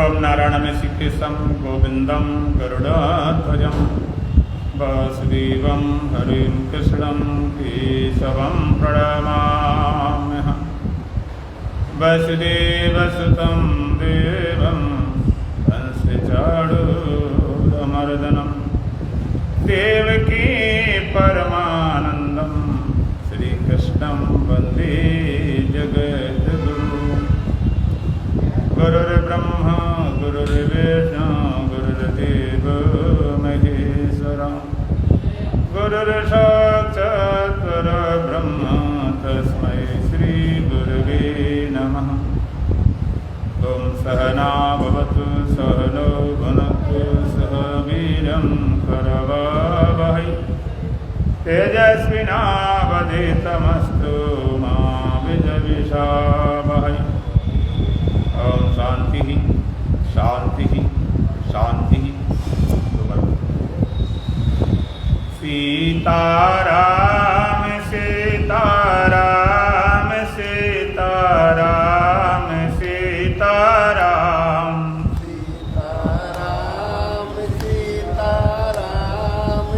ओम नारायणमेषिकेशं गोविंदं गरुडध्वजं वासुदेवं हरिं कृष्णं केशवं प्रणमाम्यहम्। वसुदेवसुतं देवं कंसचाणूरमर्दनं देवकी परमानन्दं श्रीकृष्णं वन्दे जगद्गुरुं। गुरुर्ब्रह्मा गुरुर्विष्णु गुरुर्देवो महेश्वरः गुरुर्साक्षात् परब्रह्म तस्मै श्री गुरुवे नमः। ओम सहना भवतु सहनो भुनक्तु सह वीर्यं करवावहै तेजस्विनावधीतमस्तु मा विद्विषावहै। ओम शांति शांति शांति। सीताराम सीताराम सीताराम सीताराम सीताराम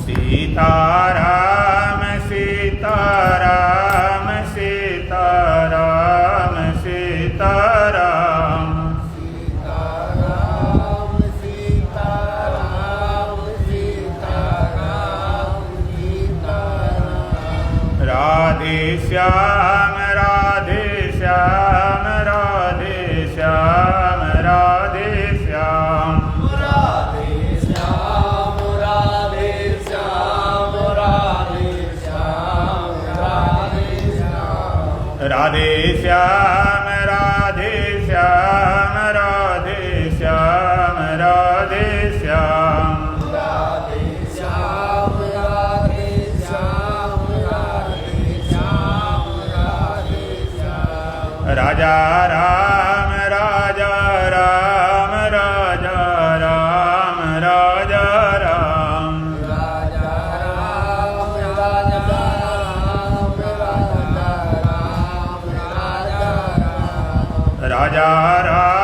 सीताराम सीताराम सीताराम सीताराम सीताराम सीताराम राधे श्याम राधे श्याम राधे श्याम राधे श्याम राधे श्याम राधे श्याम राधे श्याम राधे श्याम राधे श्याम राधे श्याम राधे श्याम राधे श्याम राधे श्याम राधे श्याम राधे श्याम राधे श्याम राजा राम राजा राम राजा राम राजा राम राजा राम राजा राम राजा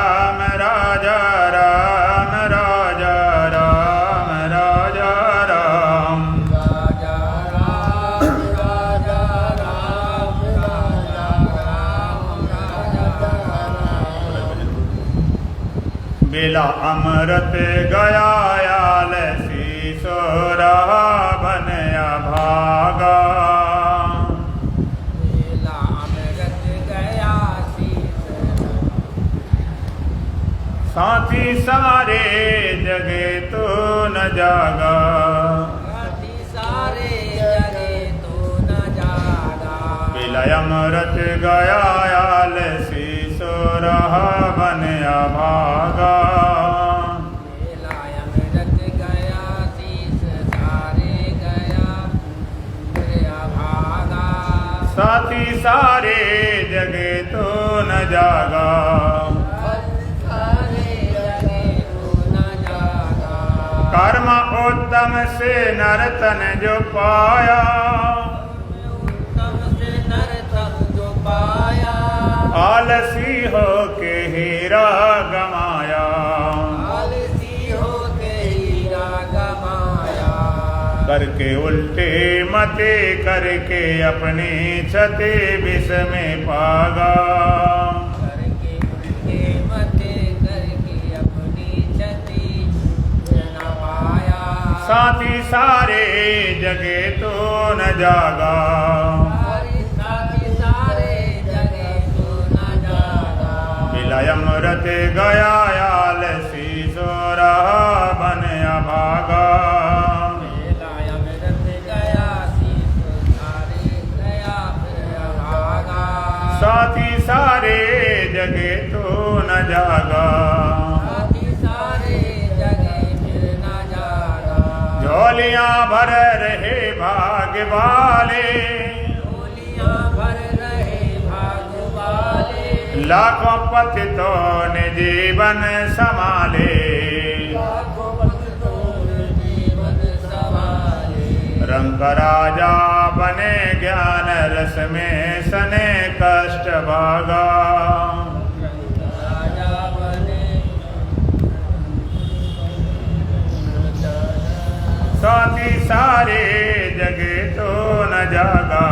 राम राजा राम राजा राम राजा राम राजा राम राजा राम राजा राम राजा राम राजा राम राजा राम बेला अमृत गया याल सीसोरा बनया भागा बेला अमृत गया शीस साथी सारे जगे तो न जागा साथी सारे जगे तो न जागा बेला अमृत गया याल सीसोरा बनया भागा बेला अमृत गया शीस सारे गया गया भागा साथी सारे जगे तो न जागा सारे जगे तो न जागा कर्म उत्तम से नरतन जो पाया उत्तम से नरतम जो पाया आलसी हो के हीरा गमाया आलसी हो के हीरा गमाया करके उल्टे मते करके अपनी छते विष में पागा करके उनके मते करके अपनी क्षति न पाया साथी सारे जगे तो न जागा साथी सारे जगे तो न जागा विलय अमृत गया याल सीसोरा बनया भागा बेला अमृत गया शीस सारे गया फिर भागा साथी सारे जगे तो न जागा साथी सारे जगे फिर न जागा झोलियां भर रहे भाग वाले झोलियां भर रहे भाग वाले लाखों पतितों ने जीवन संभाले लाखों भक्तों ने जीवन संभाले रंग राजा बने ज्ञान रस में सने कष्ट भागा। राजा बने साथी सारे जगे तो न जागा।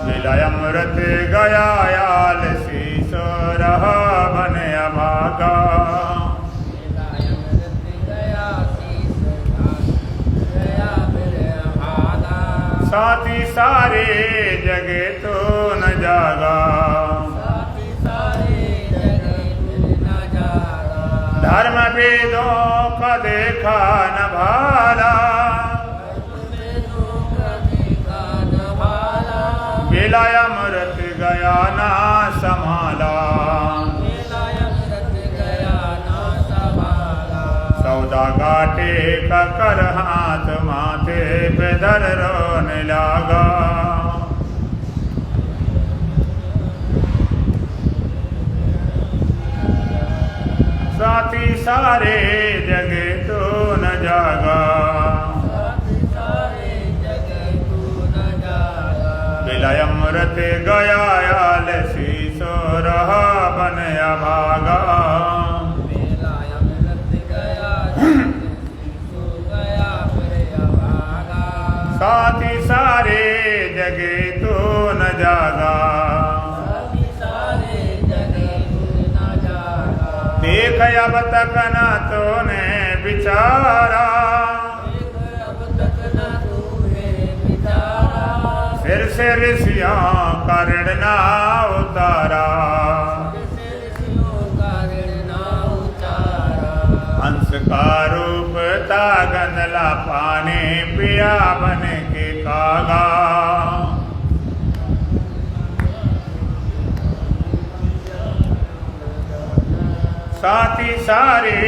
मिला अमृत गया आलसी सो रहा बन अभागा। साथी सारे जगे तो न जागा। धर्म वेदों का देखा न भाला। मिला अमृत गया ना संभाला। सौदा काटे का कर हाथ माथे पे धर रोने लगा। साथी सारे जगे तो न जागा। मिला अमृत गया आलसी सो रहा बन अभागा। साथी सारे जगे तो न जागा। देख अब तक न तूने विचारा। सिर से ऋषियों का ऋण ना उतारा। हंस का रूप था गंदला पानी पिया बन के कागा। साथी सारे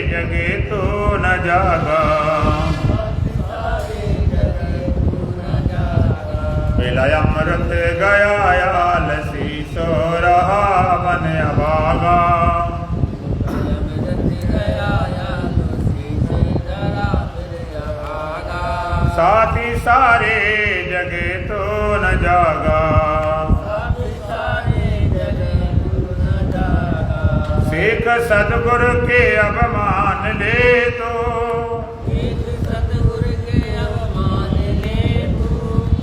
जगे तो न जागा। मिला अमृत गया आलसी सो रहा बन अभागा। साथी सारे जगे तो न जागा। सीख सतगुरु के अब मान ले तो।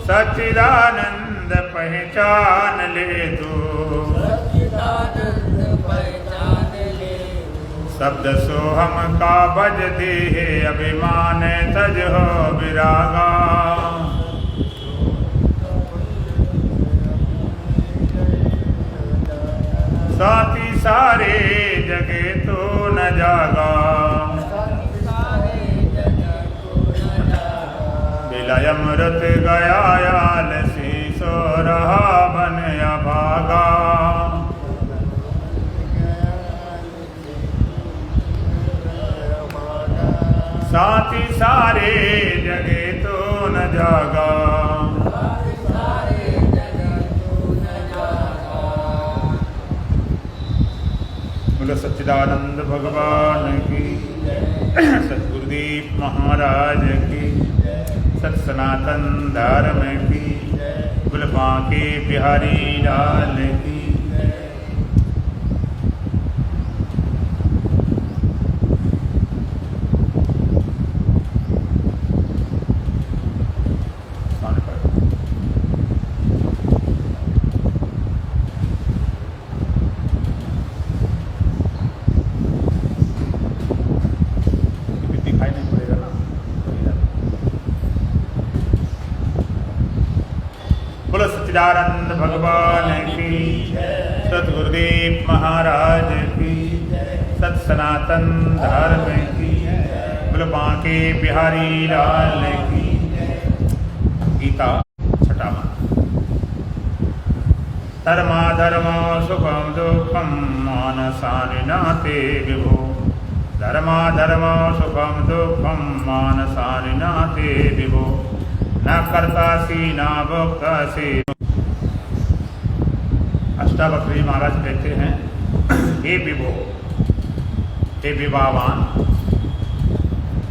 सच्चिदानंद पहचान ले तू। शब्द सोहम का बज दी है अभिमान तज हो विरागा। साथी सारे जगे तो न जागा। मिला अमृत गया आलसी सो रहा बन अभागा। साथी सारे जगे तो न जागा। बोलो सच्चिदानंद भगवान की, सतगुरुदेव महाराज की, सत सनातन धर्म की, बोल बांके बिहारी लाल की। सच्चिदानंद भगवान की, सतगुरुदेव महाराज की, सत सनातन धर्म की, बोलो बांके बिहारी लाल की। गीता छठा धर्मा धर्मो सुखम दुखम मानसानि नाते विभो। धर्मा धर्मो सुखम दुखम मानसानि नाते विभो। न कर्तासी न भोक्तासी। अष्टावक्री महाराज कहते हैं, हे विभो, हे विभावान,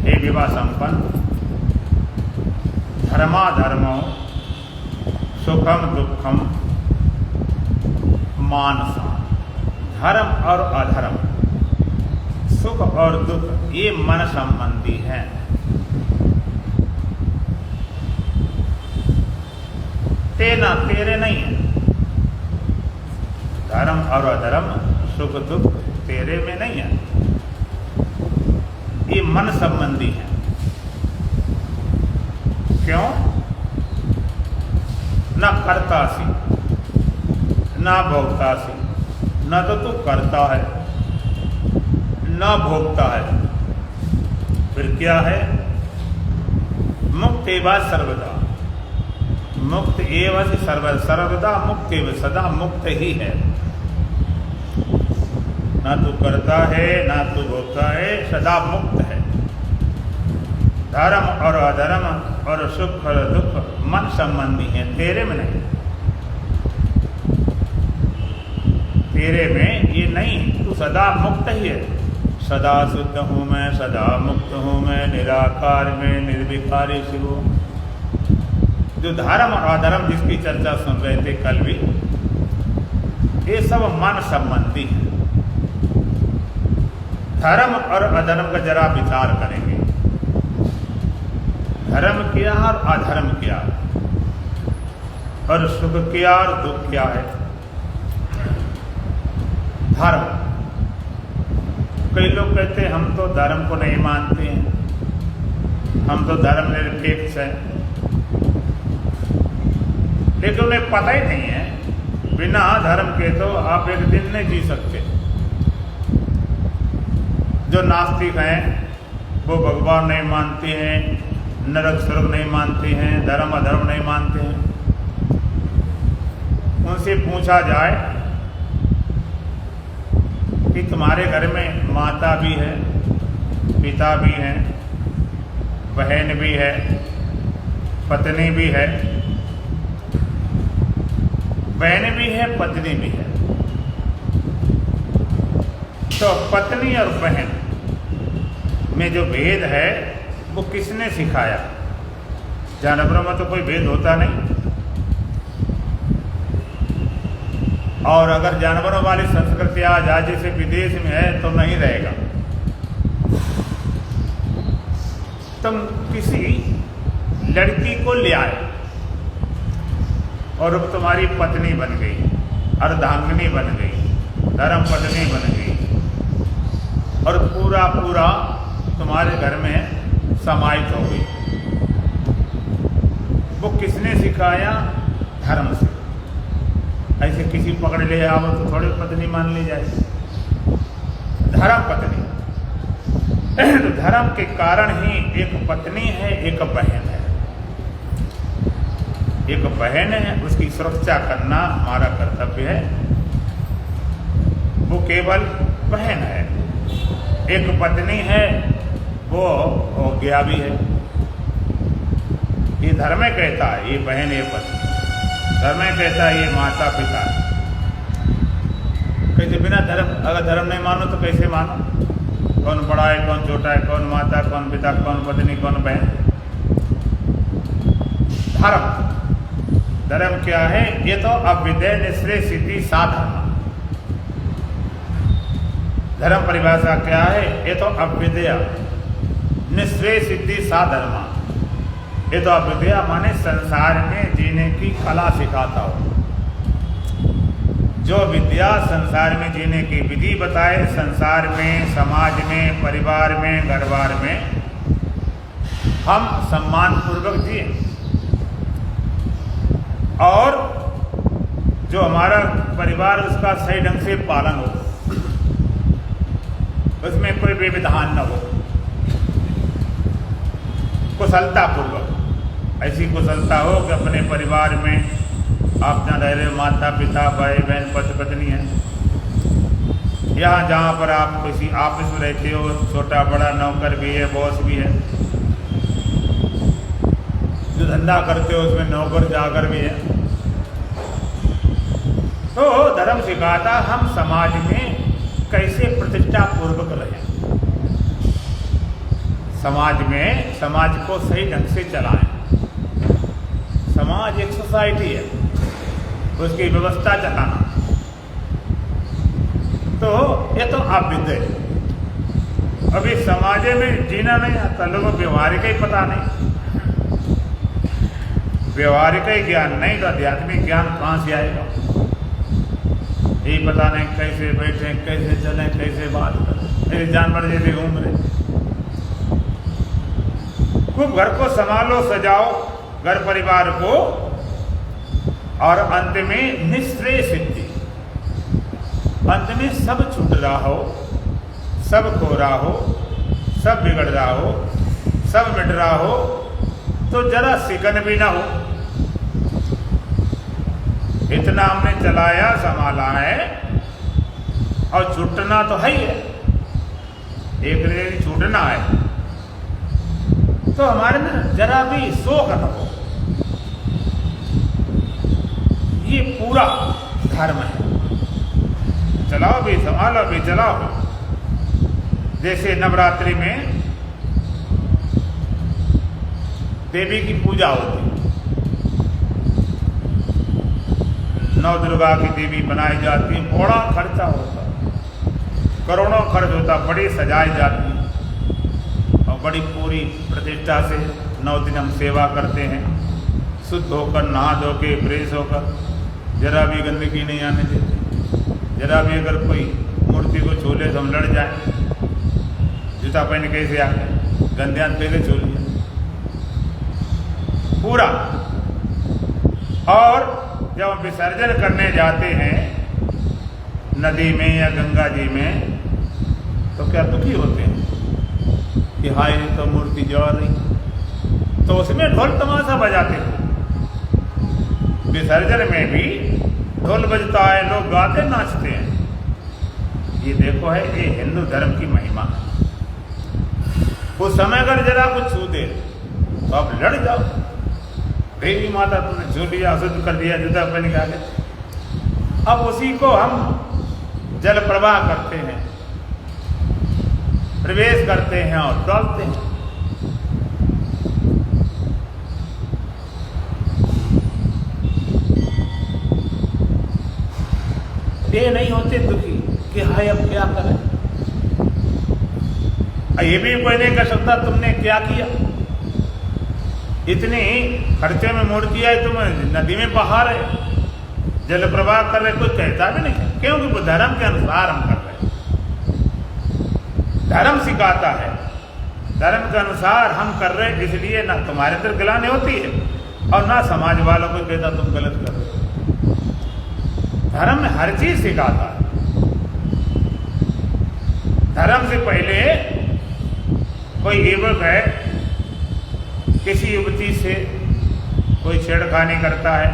हे विवाह संपन्न धर्माधर्मो सुखम दुखम मानसा। धर्म और अधर्म, सुख और दुख ये मन संबंधी है। तेना तेरे नहीं है। धर्म और अधर्म, सुख दुख तेरे में नहीं है, ये मन संबंधी है। क्यों? न करतासी न भोगतासी, न तो तू करता है न भोगता है, फिर क्या है? मुक्त एवं सर्वदा, मुक्त एवं सर्वदा मुक्त एवं, सदा मुक्त ही है। ना तू करता है ना तू भोगता है, सदा मुक्त है। धर्म और अधर्म और सुख और दुख मन संबंधी है, तेरे में नहीं। तेरे में ये नहीं, तू सदा मुक्त ही है। सदा शुद्ध हूँ मैं, सदा मुक्त हूँ मैं, निराकार में निर्विकारी शिव। जो धर्म और अधर्म जिसकी चर्चा सुन रहे थे कल भी, ये सब मन संबंधी है। धर्म और अधर्म का जरा विचार करेंगे। धर्म क्या और अधर्म क्या, और सुख क्या और दुख क्या है। धर्म, कई लोग कहते हैं हम तो धर्म को नहीं मानते हैं, हम तो धर्म निरपेक्ष हैं, लेकिन उन्हें पता ही नहीं है बिना धर्म के तो आप एक दिन नहीं जी सकते। जो नास्तिक हैं वो भगवान नहीं मानते हैं, नरक स्वर्ग नहीं मानते हैं, धर्म अधर्म नहीं मानते हैं। उनसे पूछा जाए कि तुम्हारे घर में माता भी है, पिता भी है, बहन भी है, पत्नी भी है, बहन भी है, पत्नी भी है, तो पत्नी और बहन में जो भेद है वो किसने सिखाया? जानवरों में तो कोई भेद होता नहीं, और अगर जानवरों वाली संस्कृति आ जाए जैसे विदेश में है तो नहीं रहेगा। तुम किसी लड़की को ले आए और अब तुम्हारी पत्नी बन गई, अर्धांगिनी बन गई, धर्म पत्नी बन गई, और पूरा पूरा तुम्हारे घर में समाहित हो गई। वो किसने सिखाया? धर्म से। ऐसे किसी पकड़ ले आओ तो थोड़ी पत्नी मान ली जाए, धर्म पत्नी। तो धर्म के कारण ही एक पत्नी है, एक बहन है। एक बहन है, उसकी सुरक्षा करना हमारा कर्तव्य है, वो केवल बहन है। एक पत्नी है, वो हो गया भी है। ये धर्म कहता है ये बहन ये पत्नी, धर्म कहता है ये माता पिता। कैसे बिना धर्म, अगर धर्म नहीं मानो तो कैसे मानो? कौन बड़ा है कौन छोटा है, कौन माता कौन पिता, कौन पत्नी कौन बहन? धर्म, धर्म क्या है? ये तो अभ्युदय निश्रेय सिद्धि साधन। धर्म परिभाषा क्या है? ये तो अभ्युदय निश्रेय सिद्धि साधर्मा। ये तो अभ्युदय माने संसार में जीने की कला सिखाता हो। जो विद्या संसार में जीने की विधि बताए, संसार में, समाज में, परिवार में, घरबार में हम सम्मान पूर्वक जिए, और जो हमारा परिवार उसका सही ढंग से पालन हो, उसमें कोई व्यवधान न हो, कुशलता पूर्वक। ऐसी कुशलता हो कि अपने परिवार में आप जहाँ रह रहे हो, माता पिता भाई बहन पति पत्नी है, यहाँ जहाँ पर आप किसी ऑफिस में रहते हो, छोटा बड़ा नौकर भी है, बॉस भी है, जो धंधा करते हो उसमें नौकर जाकर भी है। तो धर्म सिखाता हम समाज में कैसे प्रतिष्ठा पूर्वक रहें, समाज में समाज को सही ढंग से चलाएं। समाज एक सोसाइटी है, उसकी व्यवस्था चलाना, तो ये तो आप विद्य। अभी समाज में जीना नहीं आता, लोगों को व्यवहारिक ही पता नहीं, व्यवहारिक ही ज्ञान नहीं तो आध्यात्मिक ज्ञान कहाँ से आएगा? यही पता नहीं कैसे बैठे, कैसे चलें, कैसे बात करें, जानवर जैसे घूम रहे। खूब घर को संभालो, सजाओ घर परिवार को, और अंत में निश्रेय सिद्धि, अंत में सब छूट रहा हो, सब खो रहा हो, सब बिगड़ रहा हो, सब मिट रहा हो, तो जरा सिकन भी ना हो। इतना हमने चलाया संभाला है, और छूटना तो है ही है, एक दिन छूटना है, तो हमारे में जरा भी शोक न हो। ये पूरा धर्म है। चलाओ भी, संभालो भी, चलाओ भी। जैसे नवरात्रि में देवी की पूजा होती, नौ दुर्गा की देवी बनाई जाती, बड़ा खर्चा होता, करोड़ों खर्च होता, बड़ी सजाई जाती, और बड़ी पूरी प्रतिष्ठा से 9 दिन हम सेवा करते हैं, शुद्ध होकर, नहा धो के, फ्रेश होकर, जरा भी गंदगी नहीं आने देते। जरा भी अगर कोई मूर्ति को छू ले तो हम लड़ जाए, जूता पहन कैसे आ गए, गंदयान पहले छू लिया पूरा। और जब हम विसर्जन करने जाते हैं नदी में या गंगा जी में, तो क्या दुखी होते हैं कि हाय तो मूर्ति जा रही, तो उसमें ढोल तमाशा बजाते हैं। विसर्जन में भी ढोल बजता है, लोग गाते नाचते हैं। ये देखो है, ये हिंदू धर्म की महिमा। उस समय अगर जरा कुछ छू दे तो आप लड़ जाओ, देवी माता तुमने छू लिया, अशुद्ध कर दिया, जूता पहन के आगे। अब उसी को हम जल प्रवाह करते हैं, प्रवेश करते हैं और डालते हैं। ये नहीं होते दुखी कि हाय अब क्या करें। ये भी कोई नहीं कर सकता तुमने क्या किया, इतनी खर्चे में मूर्ति है, तुम नदी में बहा रहे, जल प्रवाह कर रहे, कोई कहता भी नहीं, क्योंकि वो धर्म के अनुसार हम कर रहे हैं। धर्म सिखाता है, धर्म के अनुसार हम कर रहे हैं, इसलिए ना तुम्हारे अंदर गिलानी होती है और ना समाज वालों को कहता तुम गलत कर रहे हो। धर्म में हर चीज सिखाता है। धर्म से पहले कोई युवक है, किसी युवती से कोई छेड़खानी करता है,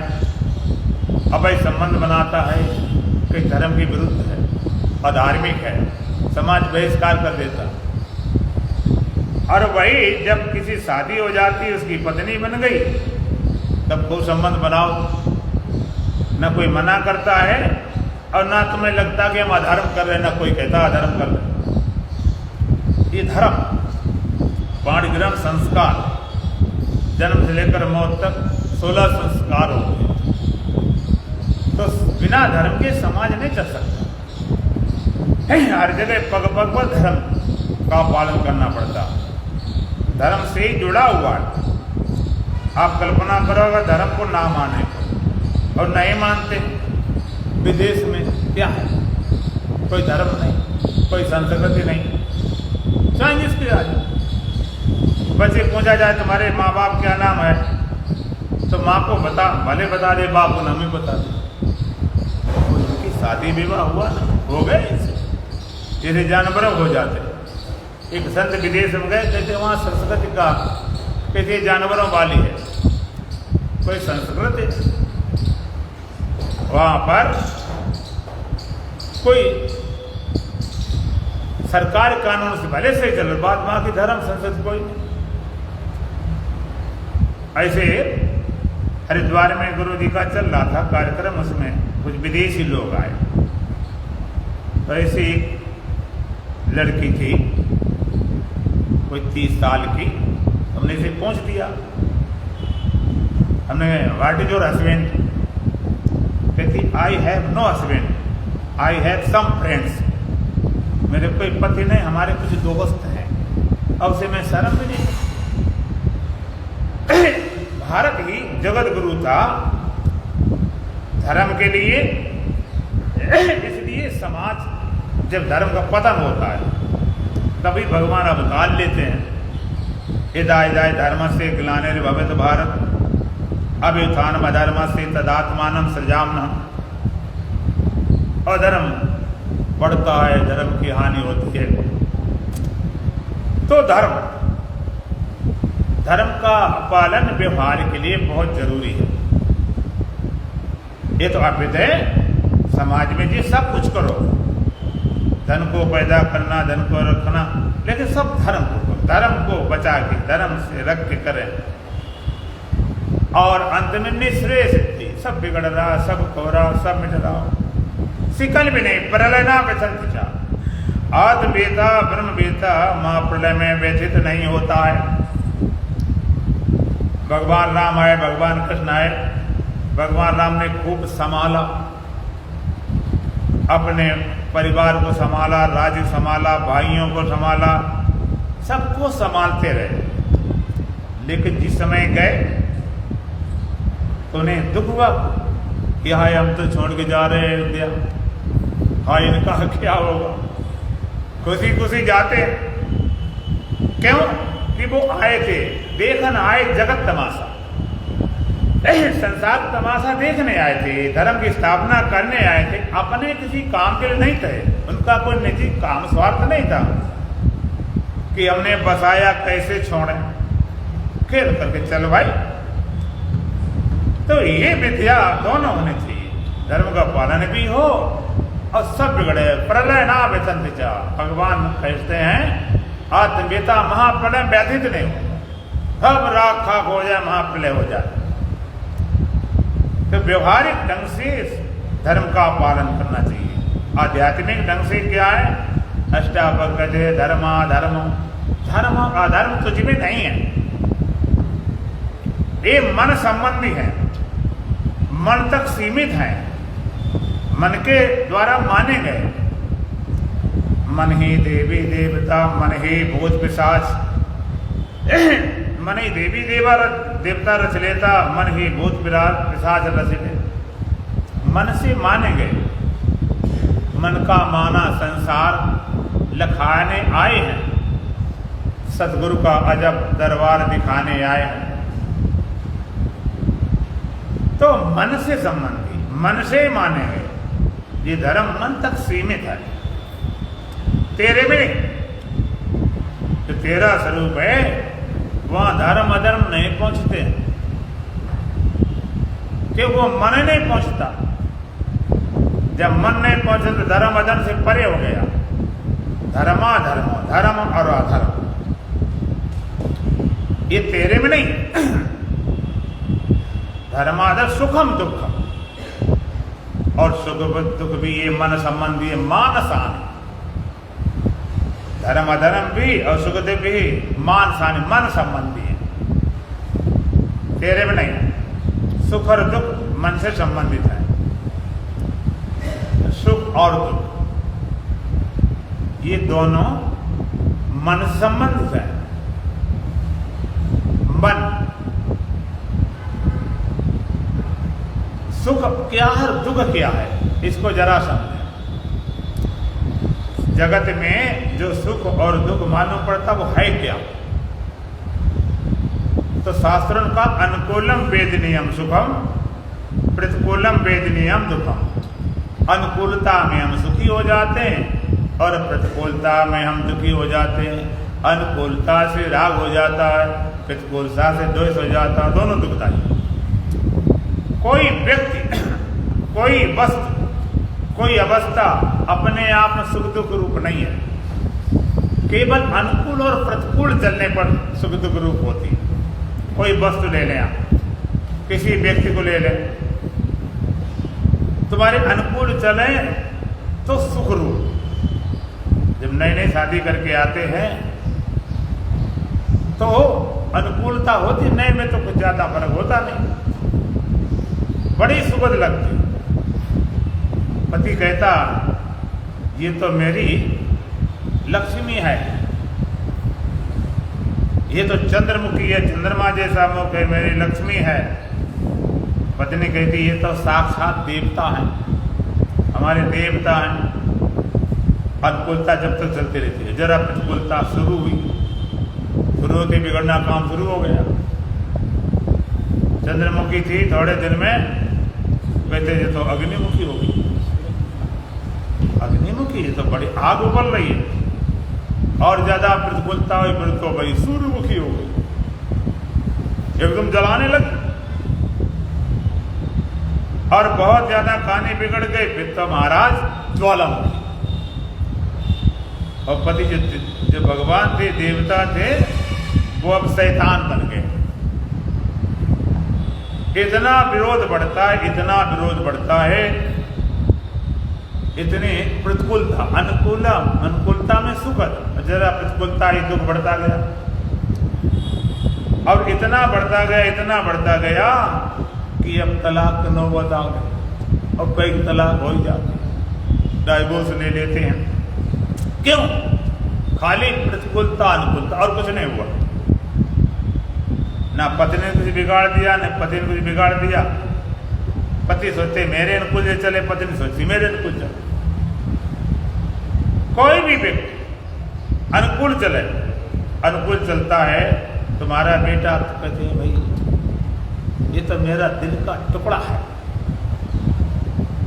अवैध संबंध बनाता है, कि धर्म के विरुद्ध है, अधार्मिक है, समाज बहिष्कार कर देता है। और वही जब किसी शादी हो जाती, उसकी पत्नी बन गई, तब खूब संबंध बनाओ, न कोई मना करता है और ना तुम्हें लगता कि हम अधर्म कर रहे हैं, ना कोई कहता अधर्म कर रहे हैं। ये धर्म 5 ग्रह संस्कार, जन्म से लेकर मौत तक 16 संस्कार होते हैं। तो बिना धर्म के समाज नहीं चल सकता। हर जगह पग पग पर धर्म का पालन करना पड़ता, धर्म से ही जुड़ा हुआ है। आप कल्पना करोगे धर्म को ना माने और नहीं मानते, विदेश में क्या है, कोई धर्म नहीं, कोई संस्कृति नहीं, चाइनीज के आज बच्चे पूछा जाए तुम्हारे माँ बाप क्या नाम है, तो माँ को बता, भले बता दे, बाप को नाम ही बता दे। उनकी शादी विवाह हुआ ना, हो गए जैसे जानवर हो जाते। एक संत विदेश में गए, कहते वहाँ संस्कृति का, कहते जानवरों वाली है, कोई संस्कृति वहाँ पर कोई सरकार कानून से भले से चल, बाद वहाँ की धर्म संस्कृति कोई नहीं। ऐसे हरिद्वार में गुरु जी का चल रहा था कार्यक्रम, उसमें कुछ विदेशी लोग आए। तो ऐसी लड़की थी, कोई 30 साल की, हमने इसे पूछ दिया, हमने व्हाट इज योर हस्बैंड? कहती I have no husband, I have some friends. मेरे कोई पति नहीं, हमारे कुछ दोस्त हैं। अब उसे मैं शर्म भी नहीं। भारत ही जगत गुरु था धर्म के लिए, इसलिए समाज जब धर्म का पतन होता है तभी भगवान अवतार लेते हैं। यदा यदा धर्म से ग्लानिर्भवेत् भारत अभ्युत्थानम् अधर्मस्य तदात्मानं सृजाम्यहम्। अधर्म बढ़ता है, धर्म की हानि होती है। तो धर्म का पालन व्यवहार के लिए बहुत जरूरी है। ये तो आप है समाज में जी सब कुछ करो, धन को पैदा करना, धन को रखना, लेकिन सब धर्म को बचा के, धर्म से रख के करें, और अंत में निःश्रेय सिद्धि। सब बिगड़ रहा, सब खो रहा, सब मिट रहा, सिकल भी नहीं, प्रलय ना व्यथित जा। आत्मवेता ब्रह्मवेता महाप्रलय में व्यथित नहीं होता है। भगवान राम आए, भगवान कृष्ण आए, भगवान राम ने खूब संभाला, अपने परिवार को संभाला, राज्य संभाला, भाइयों को संभाला, सबको संभालते रहे। लेकिन जिस समय गए तो उन्हें दुख हुआ कि हाय हम तो छोड़ के जा रहे हैं अयोध्या, हाय इनका क्या होगा। खुशी खुशी जाते हैं, क्यों कि वो आए थे, देखन आए जगत तमाशा, संसार तमाशा देखने आए थे, धर्म की स्थापना करने आए थे, अपने किसी काम के लिए नहीं थे। उनका कोई निजी काम स्वार्थ नहीं था कि हमने बसाया कैसे छोड़े, खेल करके चल भाई। तो ये विद्या दोनों होनी चाहिए, धर्म का पालन भी हो और सब बिगड़े। प्रलय ना व्यथित जा, भगवान कहते हैं आत्मवेता महाप्रलय व्यथित नहीं हो, सब राख खाक हो जाए, महाप्रलय हो जाए। तो व्यवहारिक ढंग से धर्म का पालन करना चाहिए। आध्यात्मिक ढंग से क्या है, अष्टावक्र धर्माधर्म, धर्म अधर्म तुझ में नहीं है, ये मन संबंधी है, मन तक सीमित है, मन के द्वारा माने गए। मन ही देवी देवता, मन ही भूत पिशाच, मन ही देवी देवता रच लेता, मन ही भूत पिशाच रच ले। मन से माने गए, मन का माना संसार लखाने आए हैं, सतगुरु का अजब दरबार दिखाने आए हैं। तो मन से संबंधी, मन से माने गए, ये धर्म मन तक सीमित है, तेरे में तो तेरा स्वरूप है, वहां धर्म अधर्म नहीं पहुंचते, कि वो मन नहीं पहुंचता। जब मन नहीं पहुंचे तो धर्म अधर्म से परे हो गया। धर्माधर्म, धर्म और अधर्म ये तेरे में नहीं। धर्माधर्म सुखम दुखम, और सुख दुख भी ये मन संबंधी है, मानसानी। धर्म अधर्म भी और सुख दुख भी मानसानी, मन संबंधी है, तेरे में नहीं। सुख और दुख मन से संबंधित है, सुख और दुख ये दोनों मन से संबंधित है। मन सुख क्या है, दुख क्या है, इसको जरा समझें। जगत में जो सुख और दुख मालूम पड़ता वो है क्या? तो शास्त्रों का अनुकूलम वेदनीयम सुखम, प्रतिकूलम वेदनीयम दुखम। अनुकूलता में हम सुखी हो जाते हैं और प्रतिकूलता में हम दुखी हो जाते हैं। अनुकूलता से राग हो जाता है, प्रतिकूलता से द्वेष हो जाता है, दोनों दुखदायी। कोई व्यक्ति, कोई वस्तु, कोई अवस्था अपने आप में सुख दुख रूप नहीं है, केवल अनुकूल और प्रतिकूल चलने पर सुख दुख रूप होती है। कोई वस्तु ले लें आप, किसी व्यक्ति को ले लें, तुम्हारे अनुकूल चले तो सुख रूप। जब नई नई शादी करके आते हैं तो अनुकूलता होती, नए में तो कुछ ज्यादा फर्क होता नहीं, बड़ी सुखद लगती। पति कहता ये तो मेरी लक्ष्मी है, ये तो चंद्रमुखी है, चंद्रमा जैसा मुख है, मेरी लक्ष्मी है। पत्नी कहती ये तो साक्षात देवता है, हमारे देवता हैं। अनुकूलता जब तक चलती रहती है, जरा प्रतिकूलता शुरू हुई, शुरू होते बिगड़ना काम शुरू हो गया। चंद्रमुखी थी, थोड़े दिन में कहते ये तो अग्निमुखी हो गई। अग्निमुखी, ये तो बड़ी आग उबल रही है। और ज्यादा प्रतिकूलता हुई फिर तो भाई सूर्यमुखी हो गई, एकदम जलाने लगी। और बहुत ज्यादा खाने बिगड़ गए, फिर तो महाराज ज्वालामुखी। और पति जो भगवान थे, देवता थे, वो अब शैतान बन गए। इतना विरोध बढ़ता है, इतना विरोध बढ़ता है, इतनी प्रतिकूलता, अनुकूलता में सुखद, जरा प्रतिकूलता ही दुख बढ़ता गया। और इतना बढ़ता गया, इतना बढ़ता गया कि अब तलाक की नौबत आ गई। और कई तलाक हो ही जाते, डाइवोर्स ले लेते हैं। क्यों? खाली प्रतिकूलता अनुकूलता, और कुछ नहीं हुआ। ना पति ने कुछ बिगाड़ दिया, न पति ने कुछ बिगाड़ दिया। पति सोचते मेरे अनुकूल चले, पत्नी सोचती मेरे अनुकूल चले। कोई भी व्यक्ति अनुकूल चले, अनुकूल चलता है। तुम्हारा बेटा तो कहते हैं भाई ये तो मेरा दिल का टुकड़ा है,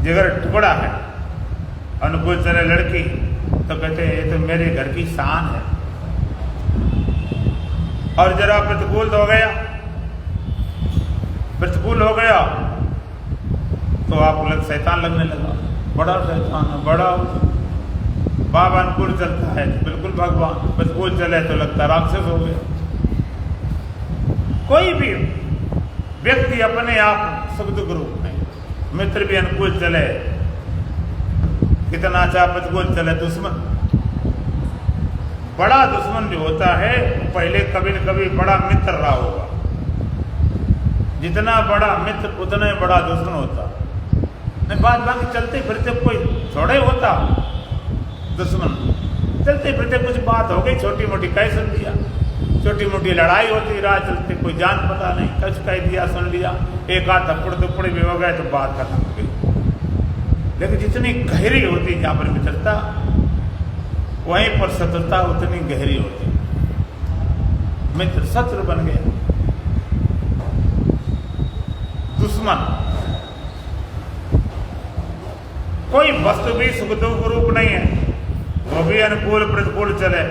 जिगर टुकड़ा है। अनुकूल चले लड़की तो कहते हैं ये तो मेरे घर की शान है। और जरा प्रतिकूल हो गया, प्रतिकूल हो गया तो आपको शैतान लगने लगा, बड़ा शैतान है, बड़ा। बाबा अनुकूल चलता है बिल्कुल भगवान, प्रतिकूल चले तो लगता राक्षस हो गया। कोई भी व्यक्ति अपने आप सुख दुख रूप में, मित्र भी अनुकूल चले, कितना अच्छा, प्रतिकूल चले दुश्मन। बड़ा दुश्मन जो होता है पहले कभी न कभी बड़ा मित्र रहा होगा। जितना बड़ा मित्र उतना ही बड़ा दुश्मन होता। नहीं, बात बाकी चलते फिरते कोई थोड़े होता दुश्मन। चलते फिरते कुछ बात हो गई छोटी मोटी, कह सुन लिया, छोटी मोटी लड़ाई होती, राह चलते कोई जान पता नहीं, कुछ कह दिया, सुन लिया, एक आध थप्पड़ थप्पड़ भी हो गए तो बात खत्म हो गई। लेकिन जितनी गहरी होती जहाँ पर मित्रता, वहीं पर शत्रुता उतनी गहरी होती। मित्र शत्रु बन गया, दुश्मन। कोई वस्तु भी सुख दुख रूप नहीं है, वो भी अनुकूल प्रतिकूल चले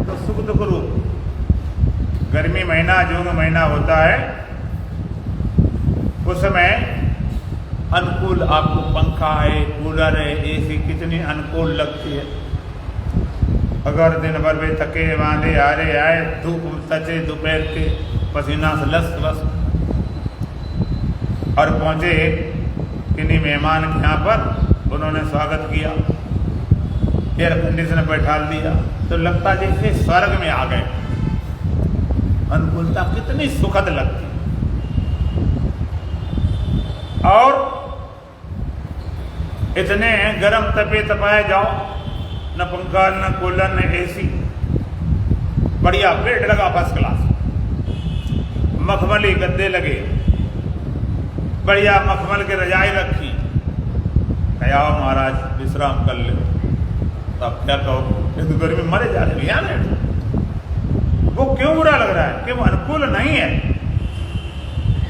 तो सुख दुख रूप। गर्मी महीना जून महीना होता है, उस समय अनुकूल आपको पंखा है, कूलर है, एसी कितनी अनुकूल लगती है। अगर दिन भर में थके बांधे हारे आए, धूप तचे दोपहर के, पसीना से लस लस, और पहुंचे किन्हीं मेहमान के यहाँ पर, उन्होंने स्वागत किया, एयर कंडीशन बैठा दिया, तो लगता जैसे स्वर्ग में आ गए। अनुकूलता कितनी सुखद लगती। और इतने गर्म तपे तपाए जाओ, न पंखा न कूलर न एसी, बढ़िया बेड लगा फर्स्ट क्लास, मखमली गद्दे लगे, बढ़िया मखमल की रजाई रखी, कहो महाराज विश्राम कर ले। तो आप क्या कहो, ये तो गर्मी मरे जा रहे भैया ने। वो क्यों बुरा लग रहा है कि वो अनुकूल नहीं है।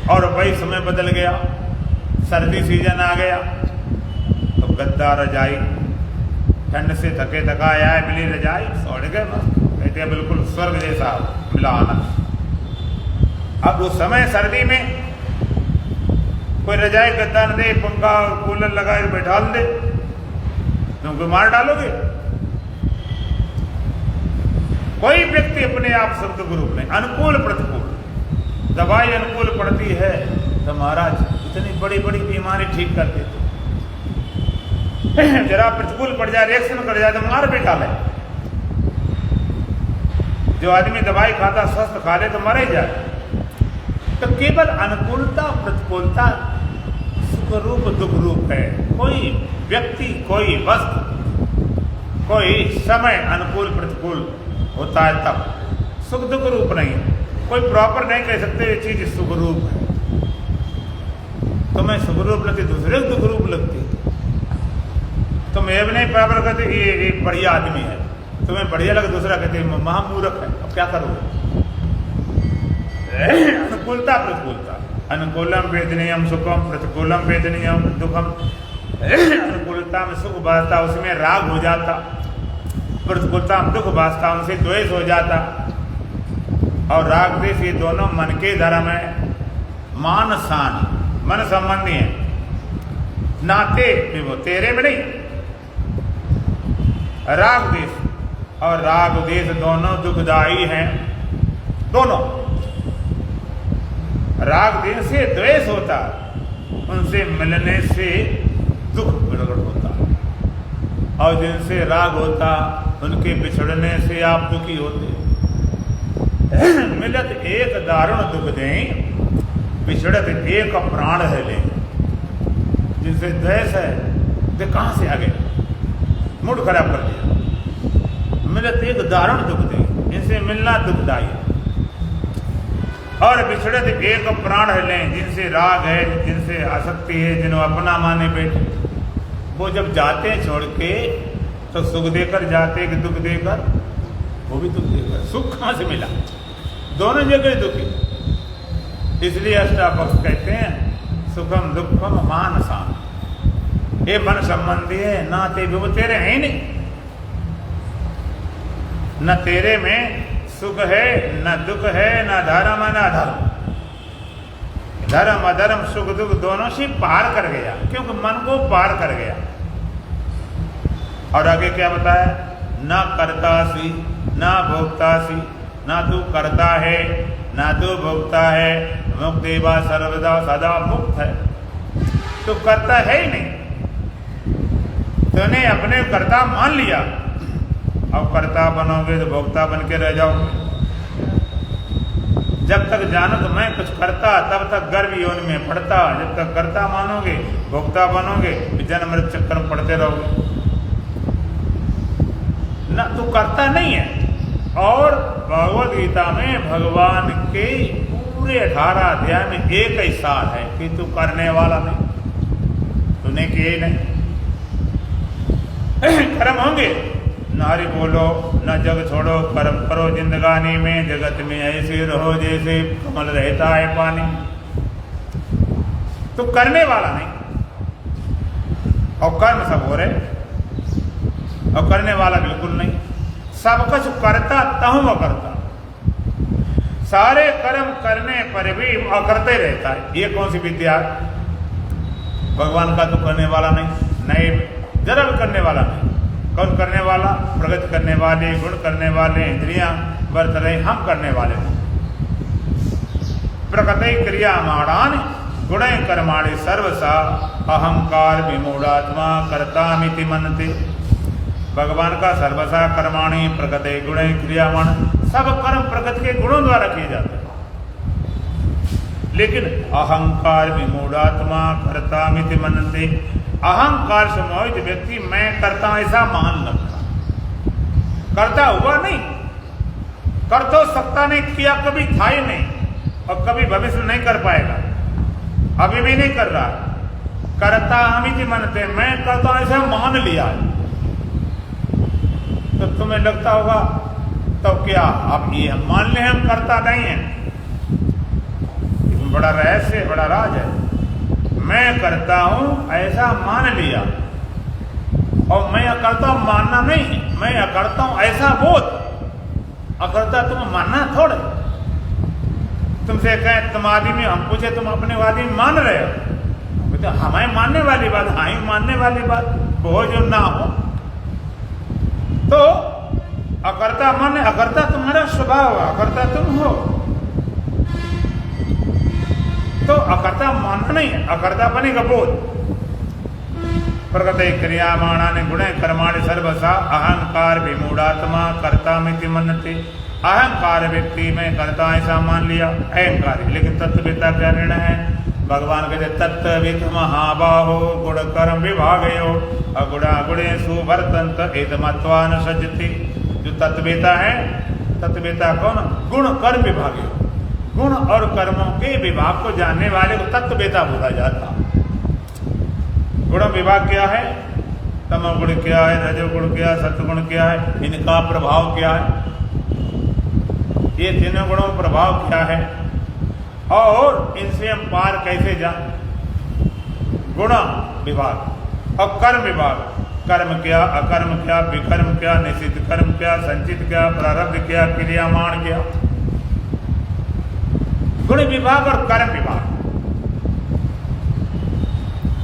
और वही समय बदल गया, सर्दी सीजन आ गया, तो गद्दा रजाई, ठंड से थके थकाए आए, मिली रजाई, सौड़ गए बस, कहते हैं बिल्कुल स्वर्ग जैसा मिला आनंद। अब उस समय सर्दी में कोई रजाई गद्दा न दे, पंखा कूलर लगा के बैठा दे, तुमको मार डालोगे। कोई व्यक्ति अपने आप शब्द ग्रुप में अनुकूल प्रतिकूल, दवाई अनुकूल पड़ती है तो महाराज इतनी बड़ी बड़ी बीमारी ठीक कर देती। जरा प्रतिकूल पड़ जाए, रिएक्शन कर जाए तो मार भी डाले। जो आदमी दवाई खाता स्वस्थ खा ले तो मर ही जाए। तो केवल अनुकूलता प्रतिकूलता सुख रूप दुख रूप है। कोई व्यक्ति, कोई वस्तु, कोई समय अनुकूल प्रतिकूल होता है तब, सुख दुख रूप नहीं। कोई प्रॉपर नहीं कह सकते ये चीज सुख रूप है। तुम्हें सुख रूप लगती, दूसरे को दुख रूप लगती। तुम ये भी नहीं बराबर कहते ये एक बढ़िया आदमी है, तुम्हें बढ़िया लगे, दूसरा कहते महामूर्ख है। अब क्या करोगे? अनुकूलता प्रतिकूलता, अनुकूलम वेदनीयम सुखम, प्रतिकूलम वेदनीयम दुखम। अनुकूलता में सुख बाजता, उसमें राग हो जाता, प्रतिकूलता में दुख बाजता, उनसे द्वेष हो जाता। और राग द्वेष ये दोनों मन के धर्म है, मान सान, मन संबंधी है, नाते वो तेरे में नहीं। राग द्वेष और राग द्वेष दोनों दुखदाई हैं, दोनों। राग द्वेष से द्वेष होता, उनसे मिलने से दुख प्रकट होता, और जिनसे राग होता उनके बिछड़ने से आप दुखी होते। मिलत एक दारुण दुख दें, बिछड़त एक प्राण है ले। जिनसे द्वेष है तो कहां से आ गए, मूड खराब कर दिया। मिलत एक दारुण दुख दे, इनसे मिलना दुखदाई। और बिछड़त एक प्राण है ले, जिनसे राग है, जिनसे आसक्ति है, जिन्हें अपना माने बैठे। वो जब जाते हैं छोड़ के तो सुख देकर जाते कि दुख देकर, वो भी दुख देकर। सुख कहां से मिला? दोनों जगह दुखी। इसलिए अष्टावक्र कहते हैं सुखम दुखम मानसान। ये मन संबंधी है, नाते भी वो तेरे हैं ही नहीं। न तेरे में सुख है, न दुख है, न धर्म न अधर्म। धर्म अधर्म सुख दुख दोनों से पार कर गया, क्योंकि मन को पार कर गया। और आगे क्या बताया? न करतासी न भोक्तासी, ना तू करता है ना तू भोगता है, मुक्तिवा सर्वदा सदा मुक्त है। तो करता है ही नहीं, तूने अपने कर्ता मान लिया। अब कर्ता बनोगे तो भोक्ता बन के रह जाओगे। जब तक जानो तो मैं कुछ करता, तब तक गर्भ योनि में पड़ता। जब तक कर्ता मानोगे, भोक्ता बनोगे, जन्म मृत्यु चक्कर में पड़ते रहोगे। ना तू करता नहीं है। और भगवद गीता में भगवान के पूरे 18 अध्याय में एक ही सार है कि तू करने वाला नहीं, तूने किए नहीं। कर्म होंगे, नारी बोलो न जग छोड़ो, कर्म करो जिंदगानी में। जगत में ऐसे रहो जैसे कमल रहता है पानी। तू करने वाला नहीं, और कर्म सब हो रहे, और करने वाला बिल्कुल नहीं। सब कुछ करता तहु अकर्ता, सारे कर्म करने पर भी अकर्ते रहता है। ये कौन सी विद्या? भगवान का तो करने वाला नहीं, जरा भी करने वाला नहीं। कौन करने वाला? प्रगति करने वाले, गुण करने वाले, इंद्रियां बरत रहे, हम करने वाले नहीं। प्रकृति क्रिया माणान गुण कर्माणि सर्वसा, अहंकार विमूढ़ात्मा कर्तामिति मनते। भगवान का सर्वसा कर्माणि प्रकृति गुण क्रियामाण, सब कर्म प्रकृति के गुणों द्वारा किए जाते हैं। लेकिन अहंकार विमूढ़ात्मा कर्तामिति मनते, अहंकार से मोहित व्यक्ति मैं करता ऐसा मान लगता। करता हुआ नहीं, कर तो सकता नहीं, किया कभी था ही नहीं, और कभी भविष्य में नहीं कर पाएगा, अभी भी नहीं कर रहा। करता हमिति मनते, मैं करता ऐसा मान लिया। तो तुम्हें लगता होगा तो क्या अब ये हम मान ले हम करता नहीं है? बड़ा रहस्य, बड़ा राज है। मैं करता हूं ऐसा मान लिया, और मैं अकर्ता हूं मानना नहीं, मैं अकर्ता हूं ऐसा बोध। अकर्ता तुम मानना थोड़े। तुमसे कहें तुम आदमी, हम पूछे तुम अपने आदमी मान रहे हो, तो हमें मानने वाली बात, हाँ ही मानने वाली बात, वो जो ना हो तो अकर्ता माने। अकर्ता तुम्हारा स्वभाव, अकर्ता तुम हो, तो अकर्ता मानना नहीं, अकर्ता बनेगा बोध। प्रकृति क्रियामाणानि गुणे कर्माणि सर्वसा, अहंकार विमूढ़ात्मा कर्तामिति मनते। अहंकार व्यक्ति में कर्ता ऐसा मान लिया, अहंकार। लेकिन तत्ववेता क्या निर्णय है? भगवान कहते तत्वित महाबाहो गुण कर्म विभागयो अगुणा गुणेषु वर्तन्त एतमत्वा न सज्जति। जो तत्ववेता है, तत्ववेता कौन? गुण कर्म विभागयो, गुण और कर्मों के विभाग को जानने वाले को तत्ववेता बोला जाता। गुण विभाग क्या है? तमोगुण क्या है, रजोगुण क्या है, सत्वगुण क्या है, इनका प्रभाव क्या है, ये तीनों गुणों का प्रभाव क्या है और इनसे हम पार कैसे जाएं। गुण विभाग और कर्म विभाग, कर्म क्या, अकर्म क्या, विकर्म क्या, निषिद्ध कर्म क्या, संचित क्या, प्रारब्ध क्या, क्रियामाण क्या। गुण विभाग और कर्म विभाग,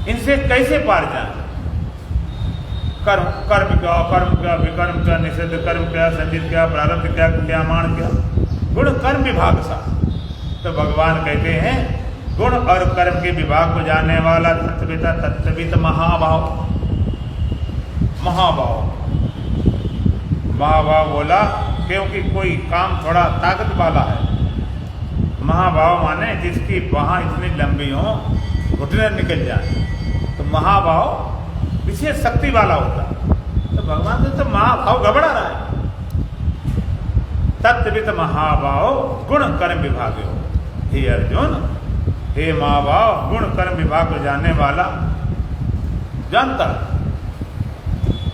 इनसे कैसे पार जाएं। कर्म क्या, अकर्म क्या, विकर्म क्या, निषिद्ध कर्म क्या, संचित क्या, प्रारब्ध क्या, क्रियामाण क्या। गुण कर्म विभाग सा। तो भगवान कहते हैं गुण और कर्म के विभाग को जानने वाला तत्ववेता तत्वित महाभाव। महाभाव, महाभाव बोला क्योंकि कोई काम थोड़ा ताकत वाला है। महाभाव माने जिसकी बाह इतनी लंबी हो घुटने निकल जाए, तो महाभाव विशेष शक्ति वाला होता है। तो भगवान से तो महाभाव घबरा रहा है। तत्वित महाभाव गुण कर्म विभाग हो। हे अर्जुन, हे महाभाव, गुण कर्म विभाग को जानने वाला जानता।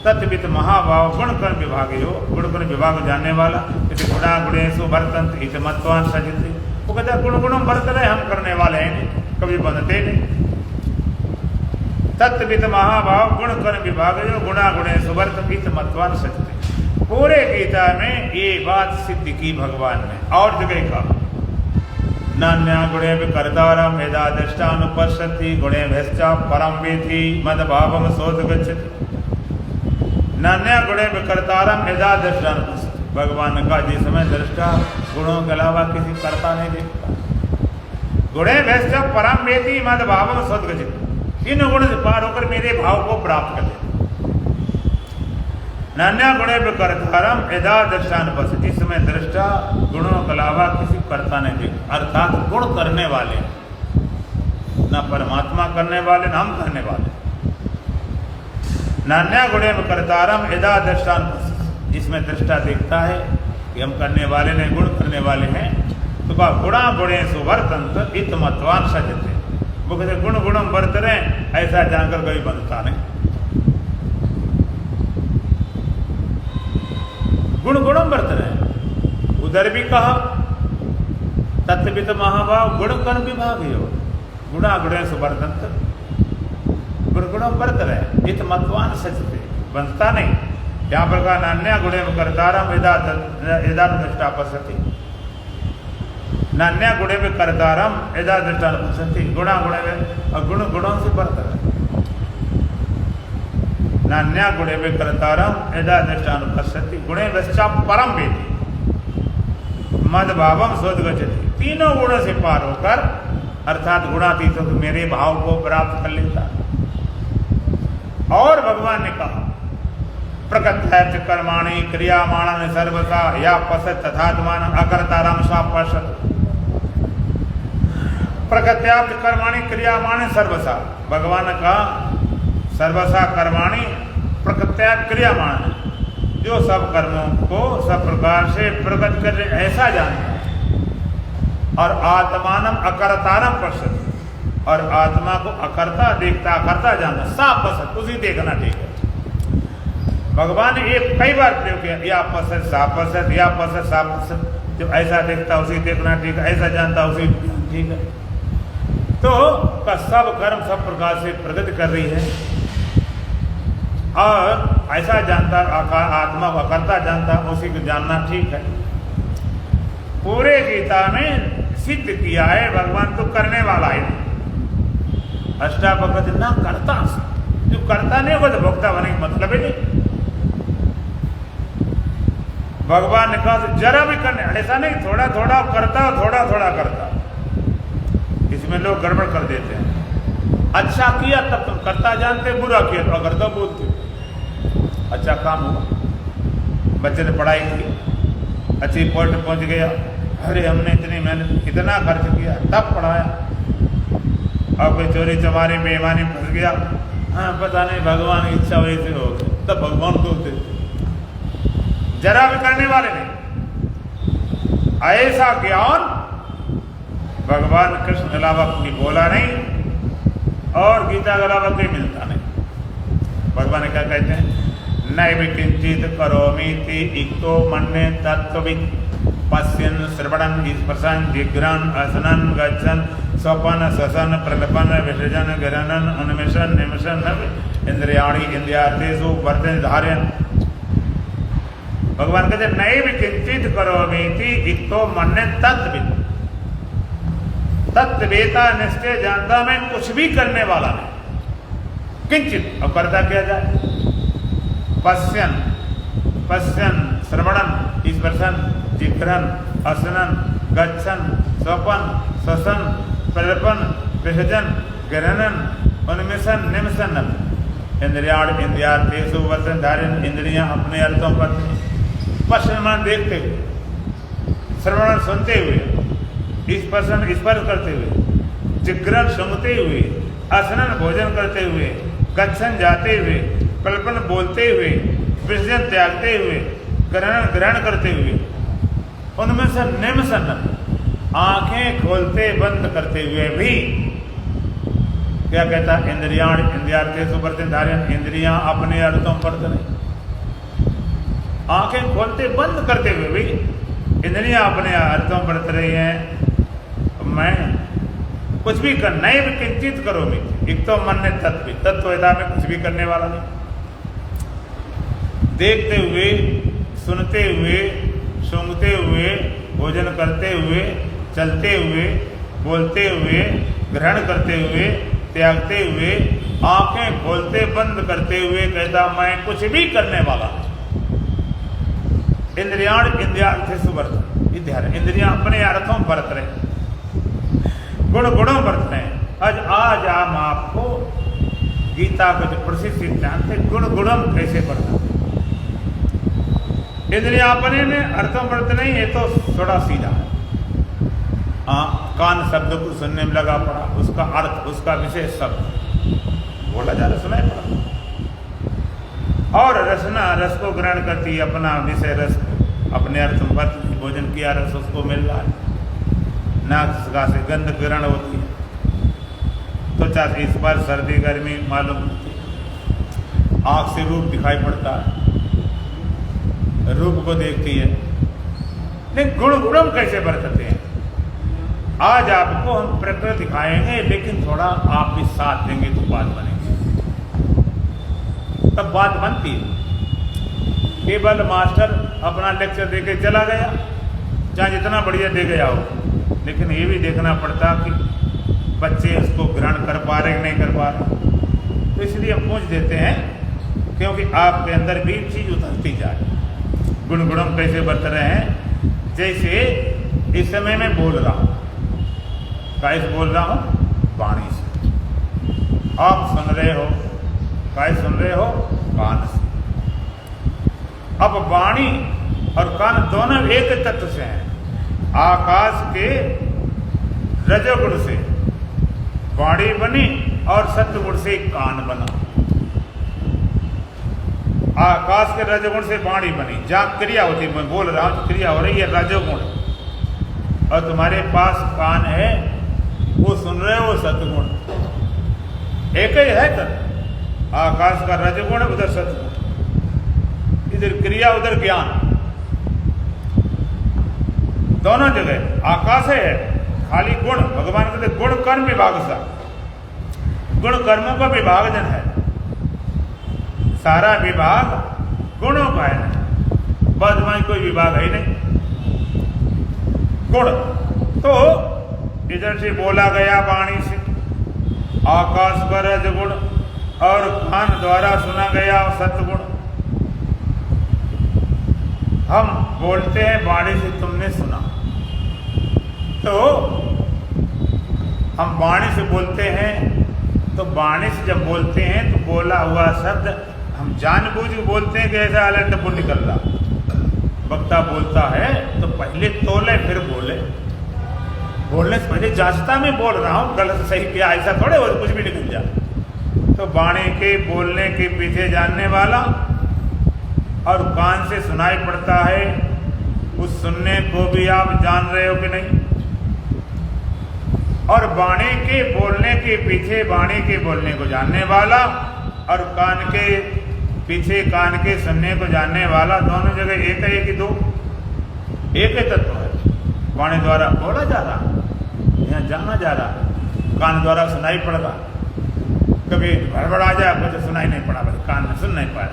तत्वित महाभाव गुण कर्म विभाग हो, गुण कर्म विभाग को जानने वाला। यदि गुणा गुणेषु वर्तन्त इतमत्वान् सजति। वो कहता गुण गुणों बरत रहे, हम करने वाले हैं नहीं, कभी बनते नहीं। तत्वित महाभाव गुण कर्म विभाग जो गुणा गुणेषु वर्तन्त इतमत्वान् सजति। पूरे गीता में ये बात सिद्ध की भगवान ने, और जगह का नान्या गुणे विकर्तारम यदा दृष्टानुपश्यति गुणे भैश्चा परम वेति मद्भावम सोदगच्छति। नान्या गुणे विकर्तारम यदा दृष्टानुपश्यति। भगवान का जिस समय दृष्टा गुणों के अलावा किसी कर्ता नहीं देखता। गुणे भैश्चा परम वेति मद्भावम सोदगच्छति। इन गुण से पार होकर मेरे भाव को प्राप्त कर ले। नान्या गुणे विकर्तारम यदा दृष्टानुपश्यति। जिस समय दृष्टा गुणों के अलावा किसी कर्ता नहीं देखता, अर्थात गुण करने वाले, न परमात्मा करने वाले, न हम करने वाले। नान्या गुणे विकर्तारम यदा दृष्टानुपश्यति। जिसमें दृष्टा देखता है कि हम करने वाले नहीं, गुण करने वाले हैं, तो कहा गुणा गुणेषु वर्तन्त इतमत्वान् सजते। वो कहते गुण गुणम बरत रहे, ऐसा जानकर कोई बनता नहीं। गुण गुणम बरत रहे। उधर भी कहा तत्वित महाभाव गुण कर्म विभाग हो, गुणा गुणेषु वर्तन्त, गुण गुणम बरत रहे, इतमत्वान् सजते, बनता नहीं। यहाँ पर कहा नान्या गुणे विकर्तारम यदा दृष्टा पश्यति। नान्या गुणे विकर्तारम यदा दृष्टा पश्यति। गुणा गुणे में और गुण गुणों से बरत रहे। नान्या गुणे विकर्तारम यदा दृष्टानुपश्यति गुणे दृष्टा परम वेति मद्भावम सोदगच्छति। तीनों गुणों से पार होकर अर्थात गुणातीत होकर मेरे भाव को प्राप्त कर लेता। और भगवान ने कहा प्रकृत्याच कर्माणि क्रियामाणानि सर्वथा या पश्यत् तथात्मानं अकर्तारं सा पश्यत्। प्रकृत्याच कर्माणि क्रियामाणानि सर्वथा। भगवान का सर्वसा कर्माणि प्रकृत्या क्रियामाण, जो सब कर्मों को सब प्रकार से प्रकट कर ऐसा जानता है। और आत्मानम अकर्तारम पश्यति। और आत्मा को अकर्ता देखता, अकर्ता जानता, सा पश्यति, उसी देखना ठीक है। भगवान ने एक कई बार प्रयोग किया, या पश्यति सा पश्यति, या पश्यति सा पश्यति। जो ऐसा देखता उसी देखना ठीक है, ऐसा जानता उसी ठीक है। तो का सब कर्म सब प्रकार से प्रगति कर रही है। और ऐसा जानता आत्मा को अकर्ता जानता, उसी को जानना ठीक है। पूरे गीता में सिद्ध किया है भगवान तो करने वाला है। अष्टावक्र ना करता, जो करता नहीं होगा तो भोक्ता होने का मतलब ही नहीं। भगवान ने कहा तो जरा भी करने, ऐसा नहीं थोड़ा थोड़ा करता, थोड़ा थोड़ा करता। इसमें लोग गड़बड़ कर देते हैं। अच्छा किया तब तुम करता जानते, बुरा किया तो अकर्ता बोलते। अच्छा काम हुआ, बच्चे ने पढ़ाई की, अच्छी पोस्ट पहुंच गया, अरे हमने इतनी मेहनत इतना खर्च किया तब पढ़ाया, अब कोई चोरी चमारी बेईमानी फंस गया, हाँ पता नहीं भगवान की इच्छा वैसे हो गई, तब भगवान को जरा भी करने वाले नहीं। ऐसा ज्ञान भगवान कृष्ण के अलावा कोई बोला नहीं और गीता के अलावा कोई मिलता नहीं। भगवान क्या कहते हैं, नैव किंचित करोमीति इक्तो मन्ये तत्त्ववित् पश्यन् श्रवणन् स्पर्शन् जिघ्रन् असनन् गच्छन् स्वपन् श्वसन् प्रलपन् विसृजन् गृह्णन् उन्मिषन् निमिषन् इंद्रियाणि इंद्रियार्थेषु वर्तन्ते धारयन्। भगवान कहते नैव किंचित करोमीति इक्तो मन्ये तत्त्ववित्, तत्वेता निश्चय जानता मैं कुछ भी करने वाला नहीं, किंचित। अब करता क्या जाए, पश्यन पश्यन श्रवणन स्पर्शन जिघ्रन असनन गच्छन स्वपन श्वसन प्रलपन विसर्जन ग्रहणन उन्मिषन निमिषन इंद्रियाण इंद्रियार्थेषु वर्तन्ते धारयन्। इंद्रियां अपने अर्थों पर पश्यन देखते हुए, श्रवण सुनते हुए, स्पर्शन स्पर्श करते हुए, जिघ्रन सूंघते हुए, असनन भोजन करते हुए, गच्छन जाते हुए, कल्पन बोलते हुए, विसर्जन त्यागते हुए, ग्रहण करते हुए, उनमें से निमिषन आंखें खोलते बंद करते हुए भी क्या कहता, इंद्रियाण इंद्रियार्थेषु वर्तन्ते धारयन्। इंद्रियां अपने अर्थों पर नहीं, आंखें खोलते बंद करते हुए भी इंद्रियां अपने अर्थों पर रही हैं। मैं कुछ भी कर नैव किंचित करोमि, एक तो मन ने तत्ववेता में कुछ भी करने वाला नहीं। देखते हुए, सुनते हुए, सूंघते हुए, भोजन करते हुए, चलते हुए, बोलते हुए, ग्रहण करते हुए, त्यागते हुए, आंखें खोलते बंद करते हुए कहता मैं कुछ भी करने वाला नहीं। इंद्रियाण इंद्रियार्थेषु वर्तन्ते, इंद्रियां अपने अर्थों बरत रहे, गुण गुणों बरत रहे। आज हम आपको गीता का जो प्रसिद्ध सिद्धांत है गुण गुणम कैसे बरतना। इंद्रियां अपने में अर्थों बरत नहीं, ये तो थोड़ा सीधा है। कान शब्द को सुनने में लगा पड़ा, उसका अर्थ उसका विशेष शब्द बोला जा रहा सुनाई पड़ा, और रसना रस को ग्रहण करती, अपना विषय रस अपने अर्थ में बरत, भोजन किया रस उसको मिल रहा है, नाक से गंध ग्रहण होती है, त्वचा से स्पर्श सर्दी गर्मी मालूम होती है, आँख से रूप दिखाई पड़ता है, रूप को देखती है। लेकिन गुण गुणम कैसे बरतते हैं, आज आपको हम प्रकृति दिखाएंगे, लेकिन थोड़ा आप भी साथ देंगे तो बात बनेगी, तब बात बनती है। केवल मास्टर अपना लेक्चर दे के चला गया, चाहे जितना बढ़िया दे गया हो, लेकिन ये भी देखना पड़ता कि बच्चे उसको ग्रहण कर पा रहे हैं नहीं कर पा रहे। तो इसलिए हम पूछ देते हैं, क्योंकि आपके अंदर भी चीज उतरती जाए। गुण गुणम कैसे बरत रहे हैं, जैसे इस समय मैं बोल रहा हूँ, कैसे बोल रहा हूँ, वाणी से। आप सुन रहे हो, कैसे सुन रहे हो, कान से। अब वाणी और कान दोनों एक तत्व से हैं। आकाश के रजोगुण से वाणी बनी और सत्वगुण से कान बना। आकाश के रजोगुण से वाणी बनी, जहाँ क्रिया होती, मैं बोल रहा हूँ क्रिया हो रही है रजोगुण, और तुम्हारे पास कान है वो सुन रहे हो सत्वगुण, एक ही है तत्व। आकाश का रजोगुण उधर सत्वगुण, इधर क्रिया उधर ज्ञान, दोनों जगह आकाश है खाली गुण। भगवान कहते गुण कर्म विभाग सा, गुण कर्मों का विभाजन है, सारा विभाग गुणों का है, बाद में कोई विभाग है नहीं। गुण तो इधर से बोला गया वाणी से, आकाश का रजगुण, और कान द्वारा सुना गया सत्गुण। हम बोलते हैं वाणी से, तुमने सुना, तो हम वाणी से बोलते हैं, तो वाणी से जब बोलते हैं तो बोला हुआ शब्द हम जानबूझ के बोलते हैं कि ऐसा अलग डब्बू निकल रहा, वक्ता बोलता है तो पहले तोले फिर बोले, बोलने से पहले जांचता मैं बोल रहा हूँ गलत सही किया ऐसा थोड़े और कुछ भी निकल जाए। तो वाणी के बोलने के पीछे जानने वाला और कान से सुनाई पड़ता है, उस सुनने को भी आप जान रहे हो कि नहीं। और वाणी के बोलने के पीछे वाणी के बोलने को जानने वाला और कान के पीछे कान के सुनने को जानने वाला, दोनों जगह एक है कि दो? एक ही तत्व है। वाणी द्वारा बोला जा रहा, यहाँ जाना जा रहा, कान द्वारा सुनाई पड़ रहा। कभी गड़बड़ आ जाए कुछ सुनाई नहीं पड़ा, भाई कान में सुन नहीं पाया,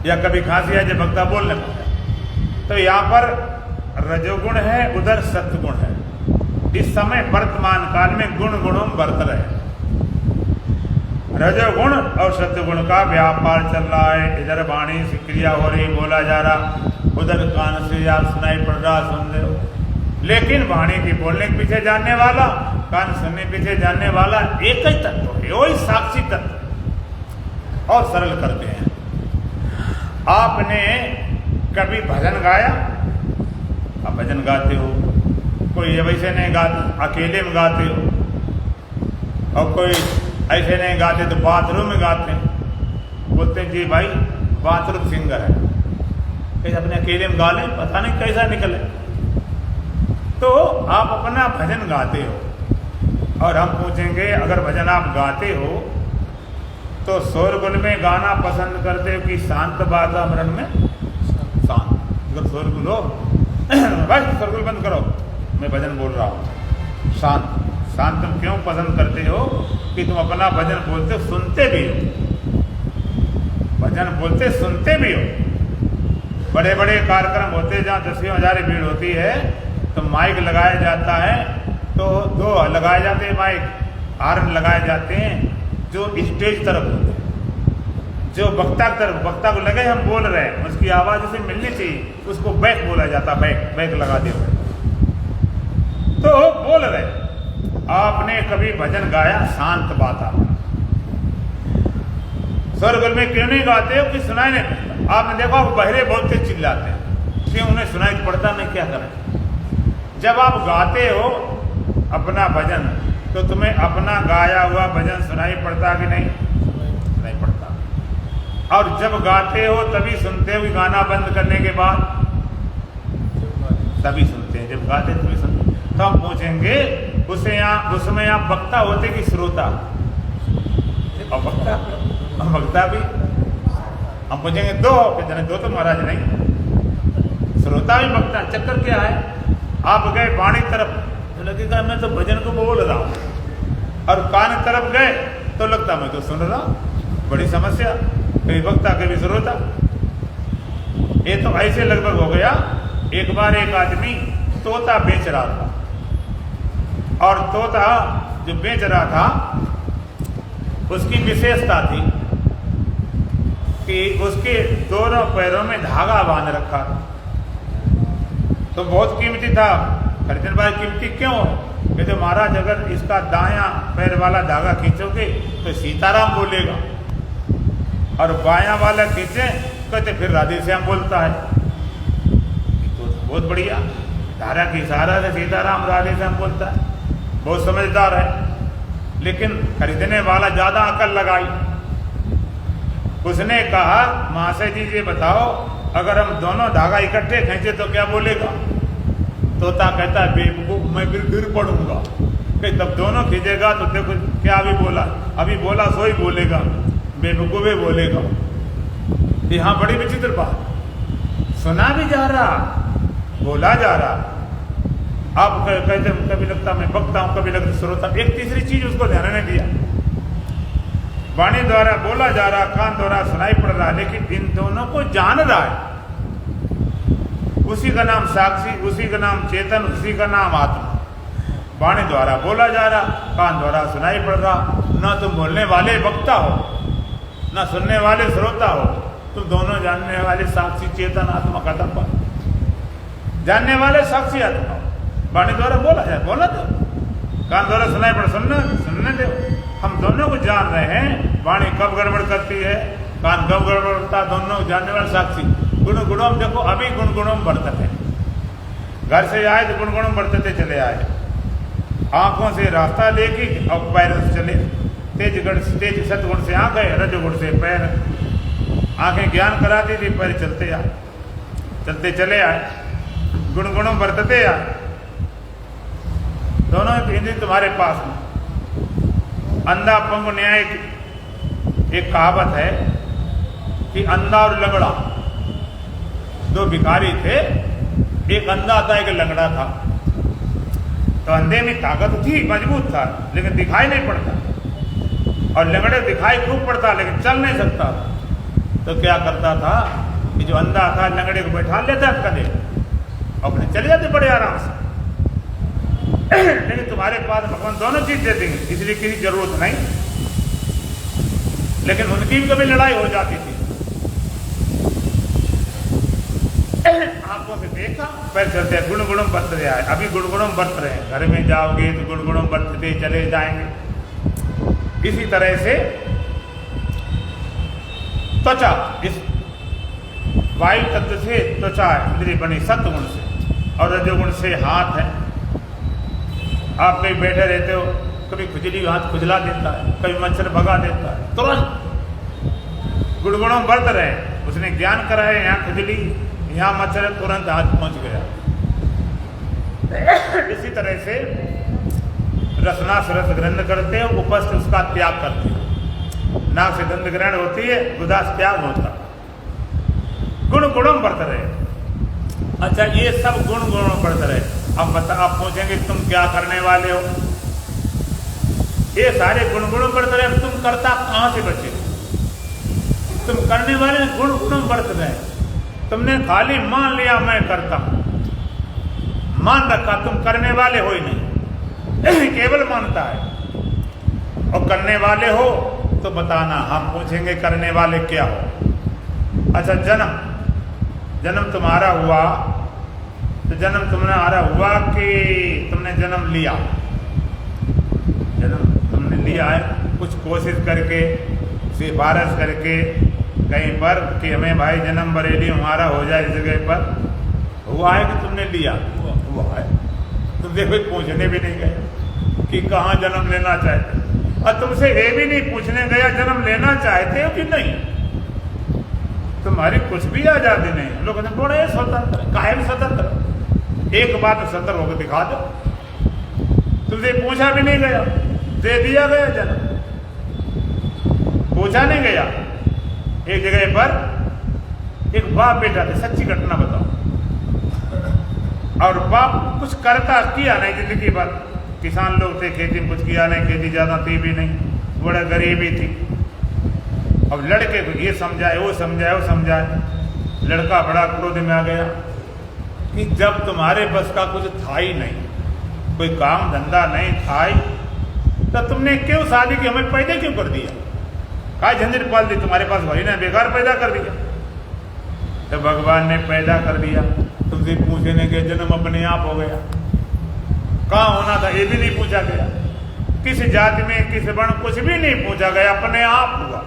या कभी खांसी आ जाए वक्ता बोल नहीं पाया। तो यहाँ पर रजोगुण है, उधर सत्वगुण है। इस समय वर्तमान काल में गुण गुणों बरत रहे, रजोगुण और सत्वगुण का व्यापार चल रहा है। इधर वाणी से क्रिया हो रही, बोला जा रहा, उधर कान से या सुनाई पड़ रहा, सुन रहे हो। लेकिन वाणी के बोलने के पीछे जानने वाला, कान सुनने के पीछे जानने वाला एक ही तत्व है, वही साक्षी तत्व। और सरल करते हैं, आपने कभी भजन गाया? आप भजन गाते हो, कोई वैसे नहीं गाते अकेले में गाते हो, और कोई ऐसे नहीं गाते तो बाथरूम में गाते हैं। बोलते हैं जी भाई बाथरूम सिंगर है, कैसे अपने अकेले में गा लें, पता नहीं कैसा निकले। तो आप अपना भजन गाते हो और हम पूछेंगे अगर भजन आप गाते हो तो शोरगुल में गाना पसंद करते हो कि शांत वातावरण में? शांत। अगर शोरगुल हो बस शोरगुल बंद करो, मैं भजन बोल रहा हूँ। शांत शांत तुम क्यों पसंद करते हो कि तुम अपना भजन बोलते हो, सुनते भी हो, भजन बोलते सुनते भी हो। बड़े बड़े कार्यक्रम होते हैं जहाँ 10,000 भीड़ होती है तो माइक लगाया जाता है, तो दो लगाए जाते हैं माइक, हार्न लगाए जाते हैं जो स्टेज तरफ होते हैं, जो वक्ता तरफ, वक्ता को लगे हम बोल रहे हैं, उसकी आवाज उसे मिलनी चाहिए, उसको बैक बोला जाता, बैक बैक लगा दिया तो बोल रहे। आपने कभी भजन गाया शांत वातावरण? शोरगुल में क्यों नहीं गाते हो कि सुनाई नहीं पड़ता? आपने देखा बहरे बहुत तेज चिल्लाते हैं, क्यों? उन्हें सुनाई पड़ता नहीं, क्या करें? जब आप गाते हो अपना भजन तो तुम्हें अपना गाया हुआ भजन सुनाई पड़ता कि नहीं? नहीं पड़ता। और जब गाते हो तभी सुनते हो कि गाना बंद करने के बाद? तभी सुनते हैं, जब गाते तभी सुनते। तो हम पूछेंगे उसे यहाँ उसमें आप वक्ता होते कि श्रोता? और वक्ता भी हम पूछेंगे दो, कितने? दो तो महाराज नहीं, श्रोता भी वक्ता। चक्कर क्या है? आप गए वाणी तरफ तो लगेगा मैं तो भजन को बोल रहा हूँ, और कान तरफ गए तो लगता मैं तो सुन रहा हूँ। बड़ी समस्या, कभी वक्ता कभी श्रोता। ये तो ऐसे लगभग हो गया। एक बार एक आदमी तोता बेच रहा था, और तोता जो बेच रहा था उसकी विशेषता थी कि उसके दोनों पैरों में धागा बांध रखा, तो बहुत कीमती था। खरीदने वाले कीमती क्यों? कहते महाराज अगर इसका दायां पैर वाला धागा खींचोगे तो सीताराम बोलेगा, और बायां वाला खींचे कहते फिर राधे श्याम बोलता है। तो बहुत बढ़िया, धारा की इशारा से सीताराम राधे श्याम बोलता है, बहुत समझदार है। लेकिन खरीदने वाला ज्यादा अकल लगाई, उसने कहा महाशय जी ये बताओ अगर हम दोनों धागा इकट्ठे खींचे तो क्या बोलेगा? तोता कहता है बेवकूफ, मैं फिर गिर पड़ूंगा। कि तब दोनों खींचेगा तो देखो क्या अभी बोला, अभी बोला सो ही बोलेगा, बेवकूफ ही बोलेगा। यहाँ बड़ी विचित्र बात, सुना भी जा रहा, बोला जा रहा। आप कहते कभी लगता मैं वक्ता हूं, कभी लगता श्रोता। एक तीसरी चीज उसको ध्यान नहीं दिया। वाणी द्वारा बोला जा रहा, कान द्वारा सुनाई पड़ रहा, लेकिन इन दोनों को जान रहा है। उसी का नाम साक्षी, उसी का नाम चेतन, उसी का नाम आत्मा। वाणी द्वारा बोला जा रहा, कान द्वारा सुनाई पड़ रहा। ना तुम बोलने वाले वक्ता हो, ना सुनने वाले श्रोता हो, तुम दोनों जानने वाले साक्षी चेतन आत्मा का तत्व, जानने वाले साक्षी आत्मा। वाणी द्वारा बोला जाए, बोला दो, कान द्वारा सुनाई पड़, सुनने दो। हम दोनों को जान रहे हैं। वाणी कब गड़बड़ करती है, कान कब गड़बड़ करता, दोनों जानने वाले साक्षी। गुण गुणम देखो, अभी गुण गुणम बरतते, घर से आए तो गुण गुणम बरतते चले आए, आंखों से रास्ता लेके और पैरों से चले, तेज सतगुण से आंखें, रजोगुण से पैर, आंखें ज्ञान कराती थी, पैर चलते आए, चलते चले आए, गुण गुणम बरतते आए, दोनों इंद्रिय तुम्हारे पास में। अंधा पंगु न्याय एक कहावत है कि अंधा और लंगड़ा दो भिखारी थे, एक अंधा था एक लंगड़ा था। तो अंधे में ताकत थी, मजबूत था, लेकिन दिखाई नहीं पड़ता, और लंगड़े दिखाई खूब पड़ता लेकिन चल नहीं सकता। तो क्या करता था कि जो अंधा था लंगड़े को बैठा लेता कदे, अपने चले जाते बड़े आराम से। लेकिन तुम्हारे पास भगवान दोनों चीज दे देंगे, इसलिए किसी जरूरत नहीं, लेकिन उनकी भी कभी लड़ाई हो जाती थी। आंखों से देखा, पैर चलते, गुण गुणम बरत रहे हैं, अभी गुण गुणम बरत रहे हैं, घर में जाओगे तो गुण गुणम बरतते चले जाएंगे। इसी तरह से त्वचा, इस वायु तत्व से त्वचा इंद्रिय बनी सत्गुण से, और रजोगुण से हाथ है। आप कहीं बैठे रहते हो, कभी खुजली हाथ खुजला देता है, कभी मच्छर भगा देता है, तुरंत गुणगुणों बरत रहे, उसने ज्ञान कराया, यहाँ खुजली यहाँ मच्छर, तुरंत हाथ पहुंच गया। इसी तरह से रसना से रस ग्रहण करते हो, उपस्थ उसका त्याग करते हो, नाक से गंध ग्रहण होती है, उदास त्याग होता, गुण गुणों बरत रहे। अच्छा, ये सब गुण गुणों बरत रहे। अब बता, आप पूछेंगे तुम क्या करने वाले हो, ये सारे गुण गुणों बरत रहे, तुम करता कहां से बचे? तुम करने वाले गुण गुणों बरत रहे, तुमने खाली मान लिया मैं करता, मान रखा, तुम करने वाले हो ही नहीं, केवल मानता है। और करने वाले हो तो बताना, हम पूछेंगे करने वाले क्या हो। अच्छा, जन्म तुम्हारा हुआ, तो जन्म तुम्हारा हुआ कि तुमने जन्म लिया? जन्म तुमने लिया है, कुछ कोशिश करके, सिफारिश करके कहीं पर कि हमें भाई जन्म बरेली हमारा हो जाए इस जगह पर, हुआ है कि तुमने लिया? हुआ है। तुमसे कोई पूछने भी नहीं गया कि कहाँ जन्म लेना चाहते, और तुमसे ये भी नहीं पूछने गया जन्म लेना चाहते हो कि नहीं। तुम्हारी कुछ भी आजादी नहीं, लोग बड़े स्वतंत्र, काहे भी स्वतंत्र, एक बात स्वतंत्र होकर दिखा दो। तुमसे पूछा भी नहीं गया, दे दिया गया जन्म, पूछा नहीं गया। एक जगह पर एक बाप बेटा थे, सच्ची घटना बताओ, और बाप कुछ करता किया नहीं जिंदगी भर, किसान लोग थे, खेती में कुछ किया नहीं, खेती ज्यादा थी भी नहीं, बड़ा गरीबी थी। अब लड़के को ये समझाए, वो समझाए, वो समझाए, लड़का बड़ा क्रोध में आ गया कि जब तुम्हारे बस का कुछ था ही नहीं, कोई काम धंधा नहीं था ही, तो तुमने क्यों शादी की, हमें पैदा क्यों कर दिया? काय झंझट पाल दी, तुम्हारे पास वही ना, बेकार पैदा कर दिया। तो भगवान ने पैदा कर दिया, तुमसे पूछने के जन्म अपने आप हो गया। कहाँ होना था ये भी नहीं पूछा गया, किस जाति में, किस वर्ण, कुछ भी नहीं पूछा गया, अपने आप हुआ।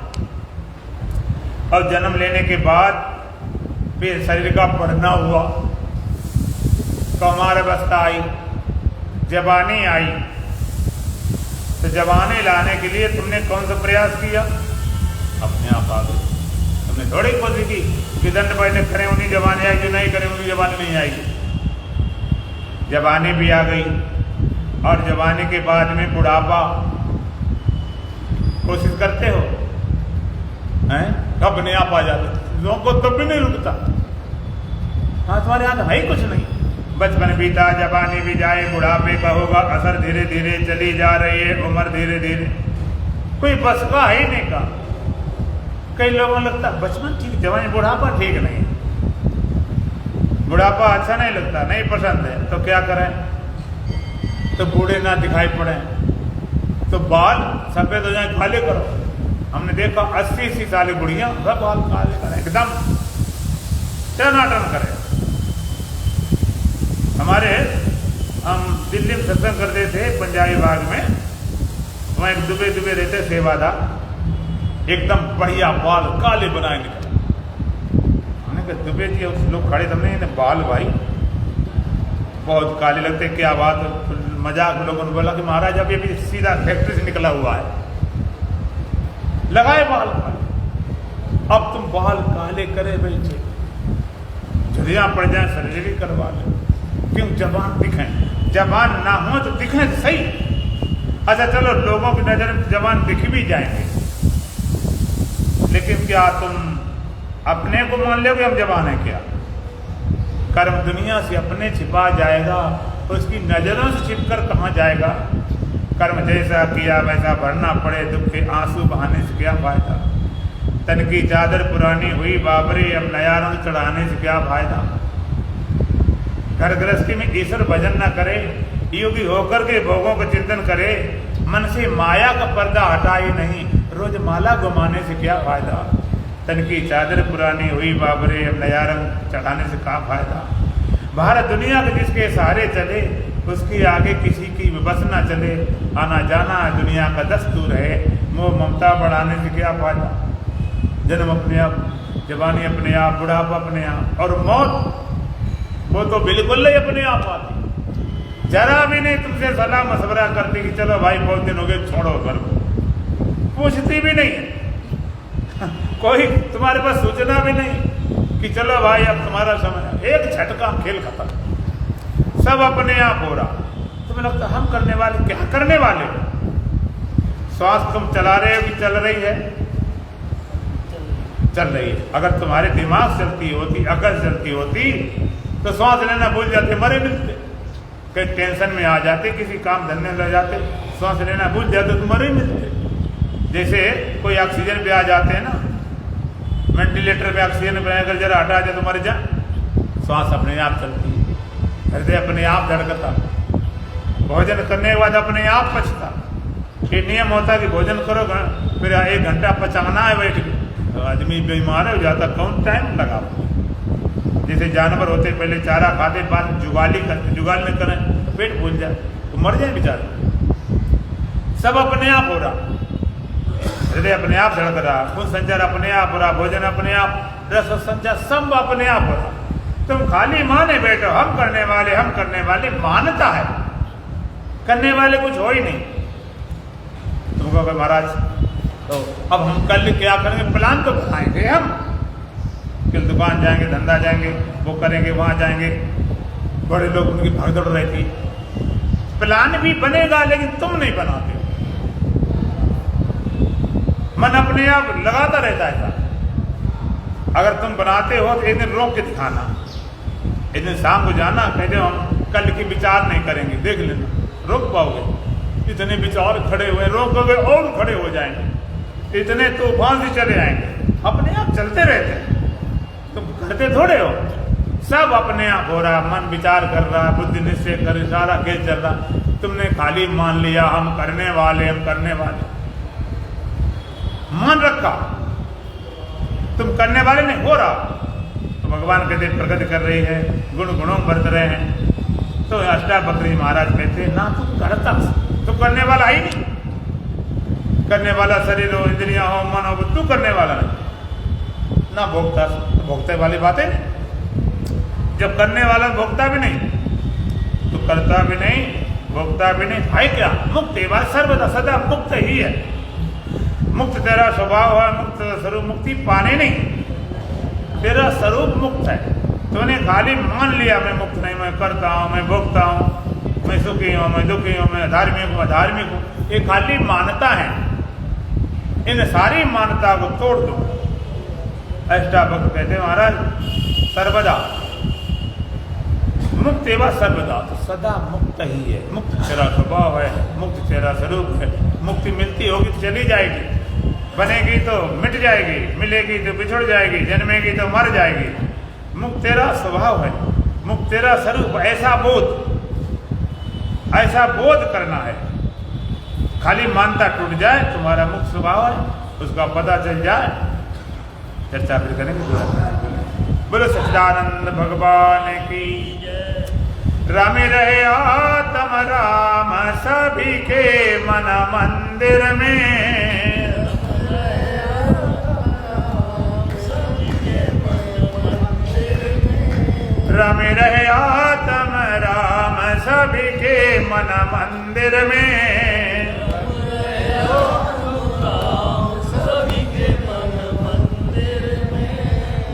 और जन्म लेने के बाद फिर शरीर का बढ़ना हुआ, कौमार अवस्था आई, जवानी आई। तो जवानी लाने के लिए तुमने कौन सा प्रयास किया? अपने आप आ गए। तुमने थोड़ी कोशिश की कि दंड बैठक करें उन्हीं जवानी आएगी, नहीं करें उन्हीं जवानी नहीं आएगी। जवानी भी आ गई, और जवानी के बाद में बुढ़ापा। कोशिश करते हो हैं, कब अपने आप आ जाते, लोगों को तब भी नहीं रुकता। हाँ, तुम्हारे हाथ है ही कुछ नहीं। बचपन बीता, जवानी भी जाए, बुढ़ापे का होगा असर, धीरे धीरे चली जा रही है उम्र, धीरे धीरे कोई बस का ही नहीं का। कई लोगों को लगता बचपन ठीक, जवानी, बुढ़ापा ठीक नहीं, बुढ़ापा अच्छा नहीं लगता, नहीं पसंद है, तो क्या करें? तो बूढ़े ना दिखाई पड़े, तो बाल सफेद हो जाए, काले करो। हमने देखा 80 साल की बुढ़िया बाल काले करें, एकदम टनाटन करें। हमारे, हम दिल्ली में सत्संग करते थे पंजाबी बाग में, वहाँ एक दुबे रहते सेवादार, एकदम बढ़िया बाल काले बनाए निकले। हमने दुबे जी उस लोग खड़े हमने बाल भाई बहुत काले लगते, क्या बात। मजाक लोगों ने बोला कि महाराज अब ये भी सीधा फैक्ट्री से निकला हुआ है, लगाए बाल काले। अब तुम बाल काले करे बैठे, झुर्रियां पड़ जाए सर्जरी करवा ले, क्यों जवान दिखें। जवान ना हो तो दिखें सही। अच्छा चलो लोगों की नजर में जवान दिख भी जाएंगे, लेकिन क्या तुम अपने को मान लोगे हम जवान है क्या? कर्म दुनिया से अपने छिपा जाएगा तो उसकी नजरों से छिपकर कहाँ जाएगा? कर्म जैसा किया वैसा भरना पड़े, दुख के आंसू बहाने से क्या फायदा? तन की चादर पुरानी हुई बाबरी, अब नया रंग चढ़ाने से क्या फायदा? घर गृहस्थी में ईश्वर भजन न करे, योगी होकर के भोगों का चिंतन करे, मन से माया का पर्दा हटाए नहीं, रोज माला घुमाने से क्या फायदा? तन की चादर पुरानी हुई बाबरे, अब नया रंग चढ़ाने से क्या फायदा? भारत दुनिया के जिसके सहारे चले, उसके आगे किसी की बस न चले। आना जाना दुनिया का दस्तूर है, मोह ममता बढ़ाने से क्या फायदा? जन्म अपने आप, जवानी अपने आप, बुढ़ापा अपने आप, और मौत वो तो बिल्कुल ही अपने आप आती। जरा भी नहीं तुमसे सलाह मशवरा करती कि चलो भाई बहुत दिन हो गए छोड़ो घर को, पूछती भी नहीं। कोई तुम्हारे पास सूचना भी नहीं कि चलो भाई अब तुम्हारा समय, एक झटका खेल खत्म, सब अपने आप हो रहा। तुम्हें लगता हम करने वाले, क्या करने वाले? श्वास तुम चला रहे हो कि चल रही है? चल रही है। अगर तुम्हारे दिमाग चलती होती, अकल चलती होती तो श्वास लेना भूल जाते, मरे मिलते। कहीं टेंशन में आ जाते, किसी काम धंधे में लग जाते, श्वास लेना भूल जाते तो मरे मिलते। जैसे कोई ऑक्सीजन पे आ जाते हैं ना, वेंटिलेटर पे ऑक्सीजन पे अगर जरा हटा जाए तो मर जा, श्वास अपने आप चलती है, हृदय अपने आप धड़कता, भोजन करने के बाद अपने आप पचता। ये नियम होता कि भोजन करो फिर 1 घंटा पचाना है बैठ के, तो आदमी बीमार हो जाता, कौन टाइम लगा? जैसे जानवर होते पहले चारा खाते, बाद जुगाली करते, जुगाल में करें तो पेट भूल जाए तो मर जाए बेचारे। सब अपने आप हो रहा, हृदय अपने आप धड़क रहा, खून संचार अपने आप हो रहा, भोजन अपने आप, रस संचार सब अपने आप हो रहा। तुम खाली माने बैठो हम करने वाले, हम करने वाले, मानता है, करने वाले कुछ हो ही नहीं। तुम कहोगे महाराज तो अब हम कल क्या करेंगे? प्लान तो बनाएंगे हम, कल दुकान जाएंगे, धंधा जाएंगे, वो करेंगे, वहां जाएंगे, बड़े लोग उनकी भगदड़ रहती। प्लान भी बनेगा लेकिन तुम नहीं बनाते, मन अपने आप लगाता रहता है। अगर तुम बनाते हो तो एक दिन रोक के दिखाना, एक दिन शाम को जाना, कहते हो हम कल की विचार नहीं करेंगे, देख लेना रोक पाओगे। इतने विचार खड़े हुए, रोकोगे और खड़े हो जाएंगे, इतने तूफान से चले आएंगे, अपने आप चलते रहते हैं, तुम करते थोड़े हो। सब अपने आप हो रहा, मन विचार कर रहा, बुद्धि निश्चय कर, सारा खेल चल रहा। तुमने खाली मान लिया हम करने वाले, हम करने वाले, मान रखा, तुम करने वाले नहीं हो रहा। तो भगवान कहते प्रगति कर रही है, गुण गुणों बरत रहे हैं। तो अष्टावक्र महाराज कहते ना तुम करता, तुम करने वाला ही नहीं। करने वाला शरीर हो, इंद्रियां हो, मन हो, तू करने वाला नहीं ना, भोगता। भोगते वाली बातें, जब करने वाला भोगता भी नहीं तो करता भी नहीं, भोगता भी नहीं, भाई क्या मुक्त है? बात सर्वदा सदा मुक्त ही है। मुक्त तेरा स्वभाव है, मुक्त स्वरूप, मुक्ति पाने नहीं, तेरा स्वरूप मुक्त है। तूने खाली मान लिया मैं मुक्त नहीं, मैं करता हूँ, मैं भोगता हूँ, मैं सुखी हूँ, मैं दुखी हूँ, मैं धार्मिक हूँ, अधार्मिक हूँ, ये खाली मानता है। इन सारी मान्यता को तोड़ दो। अष्टावक्र कहते महाराज सर्वदा मुक्त एवं सर्वदा, तो सदा मुक्त ही है। मुक्त तेरा स्वभाव है, मुक्त तेरा स्वरूप है। मुक्ति मिलती होगी तो चली जाएगी, बनेगी तो मिट जाएगी, मिलेगी तो बिछड़ जाएगी, जन्मेगी तो मर जाएगी। मुक्त तेरा स्वभाव है, मुक्त तेरा स्वरूप, ऐसा बोध करना है। खाली मानता टूट जाए, तुम्हारा मुक्त स्वभाव है, उसका पता चल जाए, चर्चा फिर करेंगे। बोलो सच्चिदानंद भगवान की रामे रहे आत्म राम सभी के मन मंदिर में। रमे रहे आत्म राम सभी के मन मंदिर में।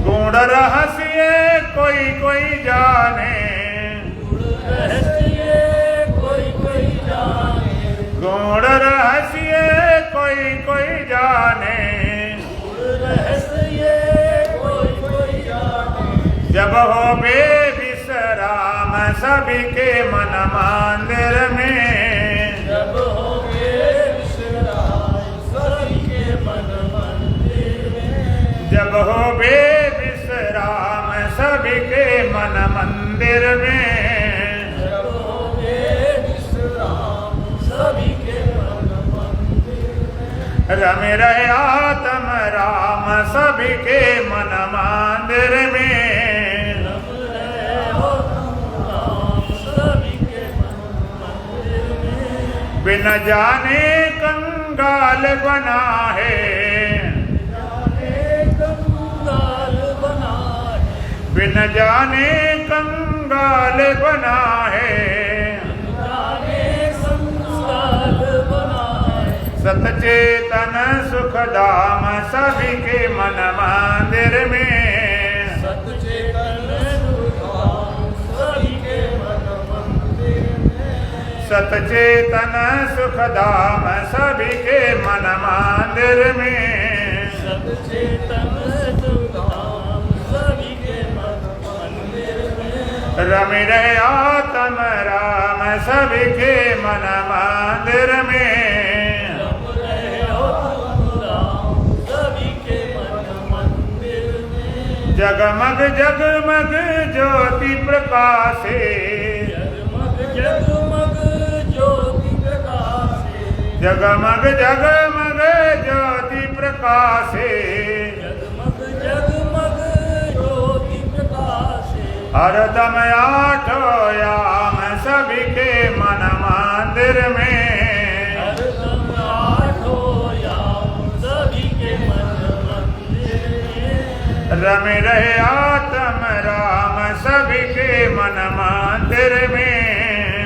गुण रहस्य कोई कोई जाने, गुण रहस्य कोई कोई जाने। जब हो बे विश्राम सभी के मन मंदिर में। जब हो बे विश्राम सभी के मन मंदिर में। जब हो बे विश्राम सभी के मन मंदिर में। जब हो बे विश्राम सभी के मन मंदिर में। रमे रहे आत्म राम सभी के मन मंदिर में। बिन जाने कंगाल बना है, बिन जाने कंगाल बना है। सतचेतन सुख धाम सभी के मन मंदिर में। सतचेतन सुख धाम सभी के मन मंदिर में। सतचेतन सुख धाम सभी के मन मंदिर में। रमे रहे आत्म राम सभी के मन मंदिर में। रम रहे आत्म राम सभी के मन मंदिर में। जगमग जगमग ज्योति प्रकाशे, जगमग ज्योति प्रकाशे। जगमग जगमग ज्योति प्रकाशे। जगमग जगमग ज्योति प्रकाशे। हरदम आठो याम सभी के मन मंदिर में। हरदम आठो याम सभी के मन मंदिर में। रमे रहे आत्म राम सभी के मन मंदिर में।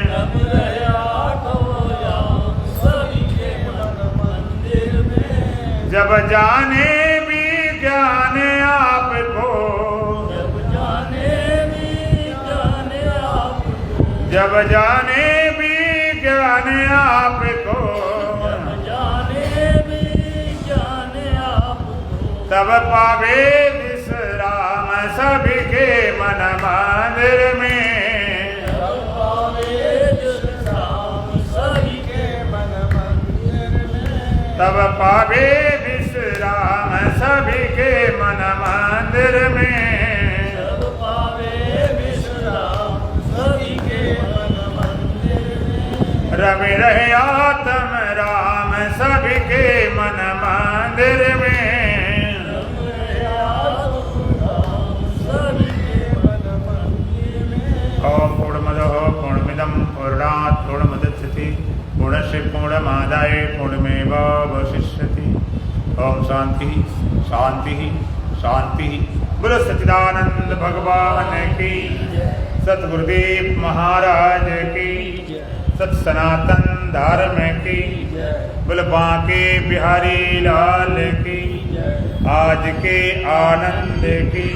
रम रहे आठो याम सभी के मन मंदिर में। जब जाने भी ज्ञान आपको, जब जाने भी जाने आपको। जब जाने भी ज्ञान आपको। जब जाने भी जाने आपको। तब पावे विश्राम सभी के मन मंदिर में। तब पावे विश्राम सभी के मन मंदिर में। तब पावे विश्राम सभी के मन मंदिर में। तब पावे विश्राम सभी के मन मंदिर में। रमे रहे आत्म राम सभी के मन मंदिर में। रम रहे आत्म राम सभी के मन मंदिर में। ओम पूर्णमदः पूर्णमिदं पूर्णात् पूर्णमुदच्यते पूर्णस्य पूर्णमादाय पूर्णमेवावशिष्यते। ओम शांति शांति शांति। बोलो सच्चिदानंद भगवान की, सतगुरुदेव महाराज की, सत सनातन धर्म की, बोलो बांके बिहारी लाल की, आज के आनंद की।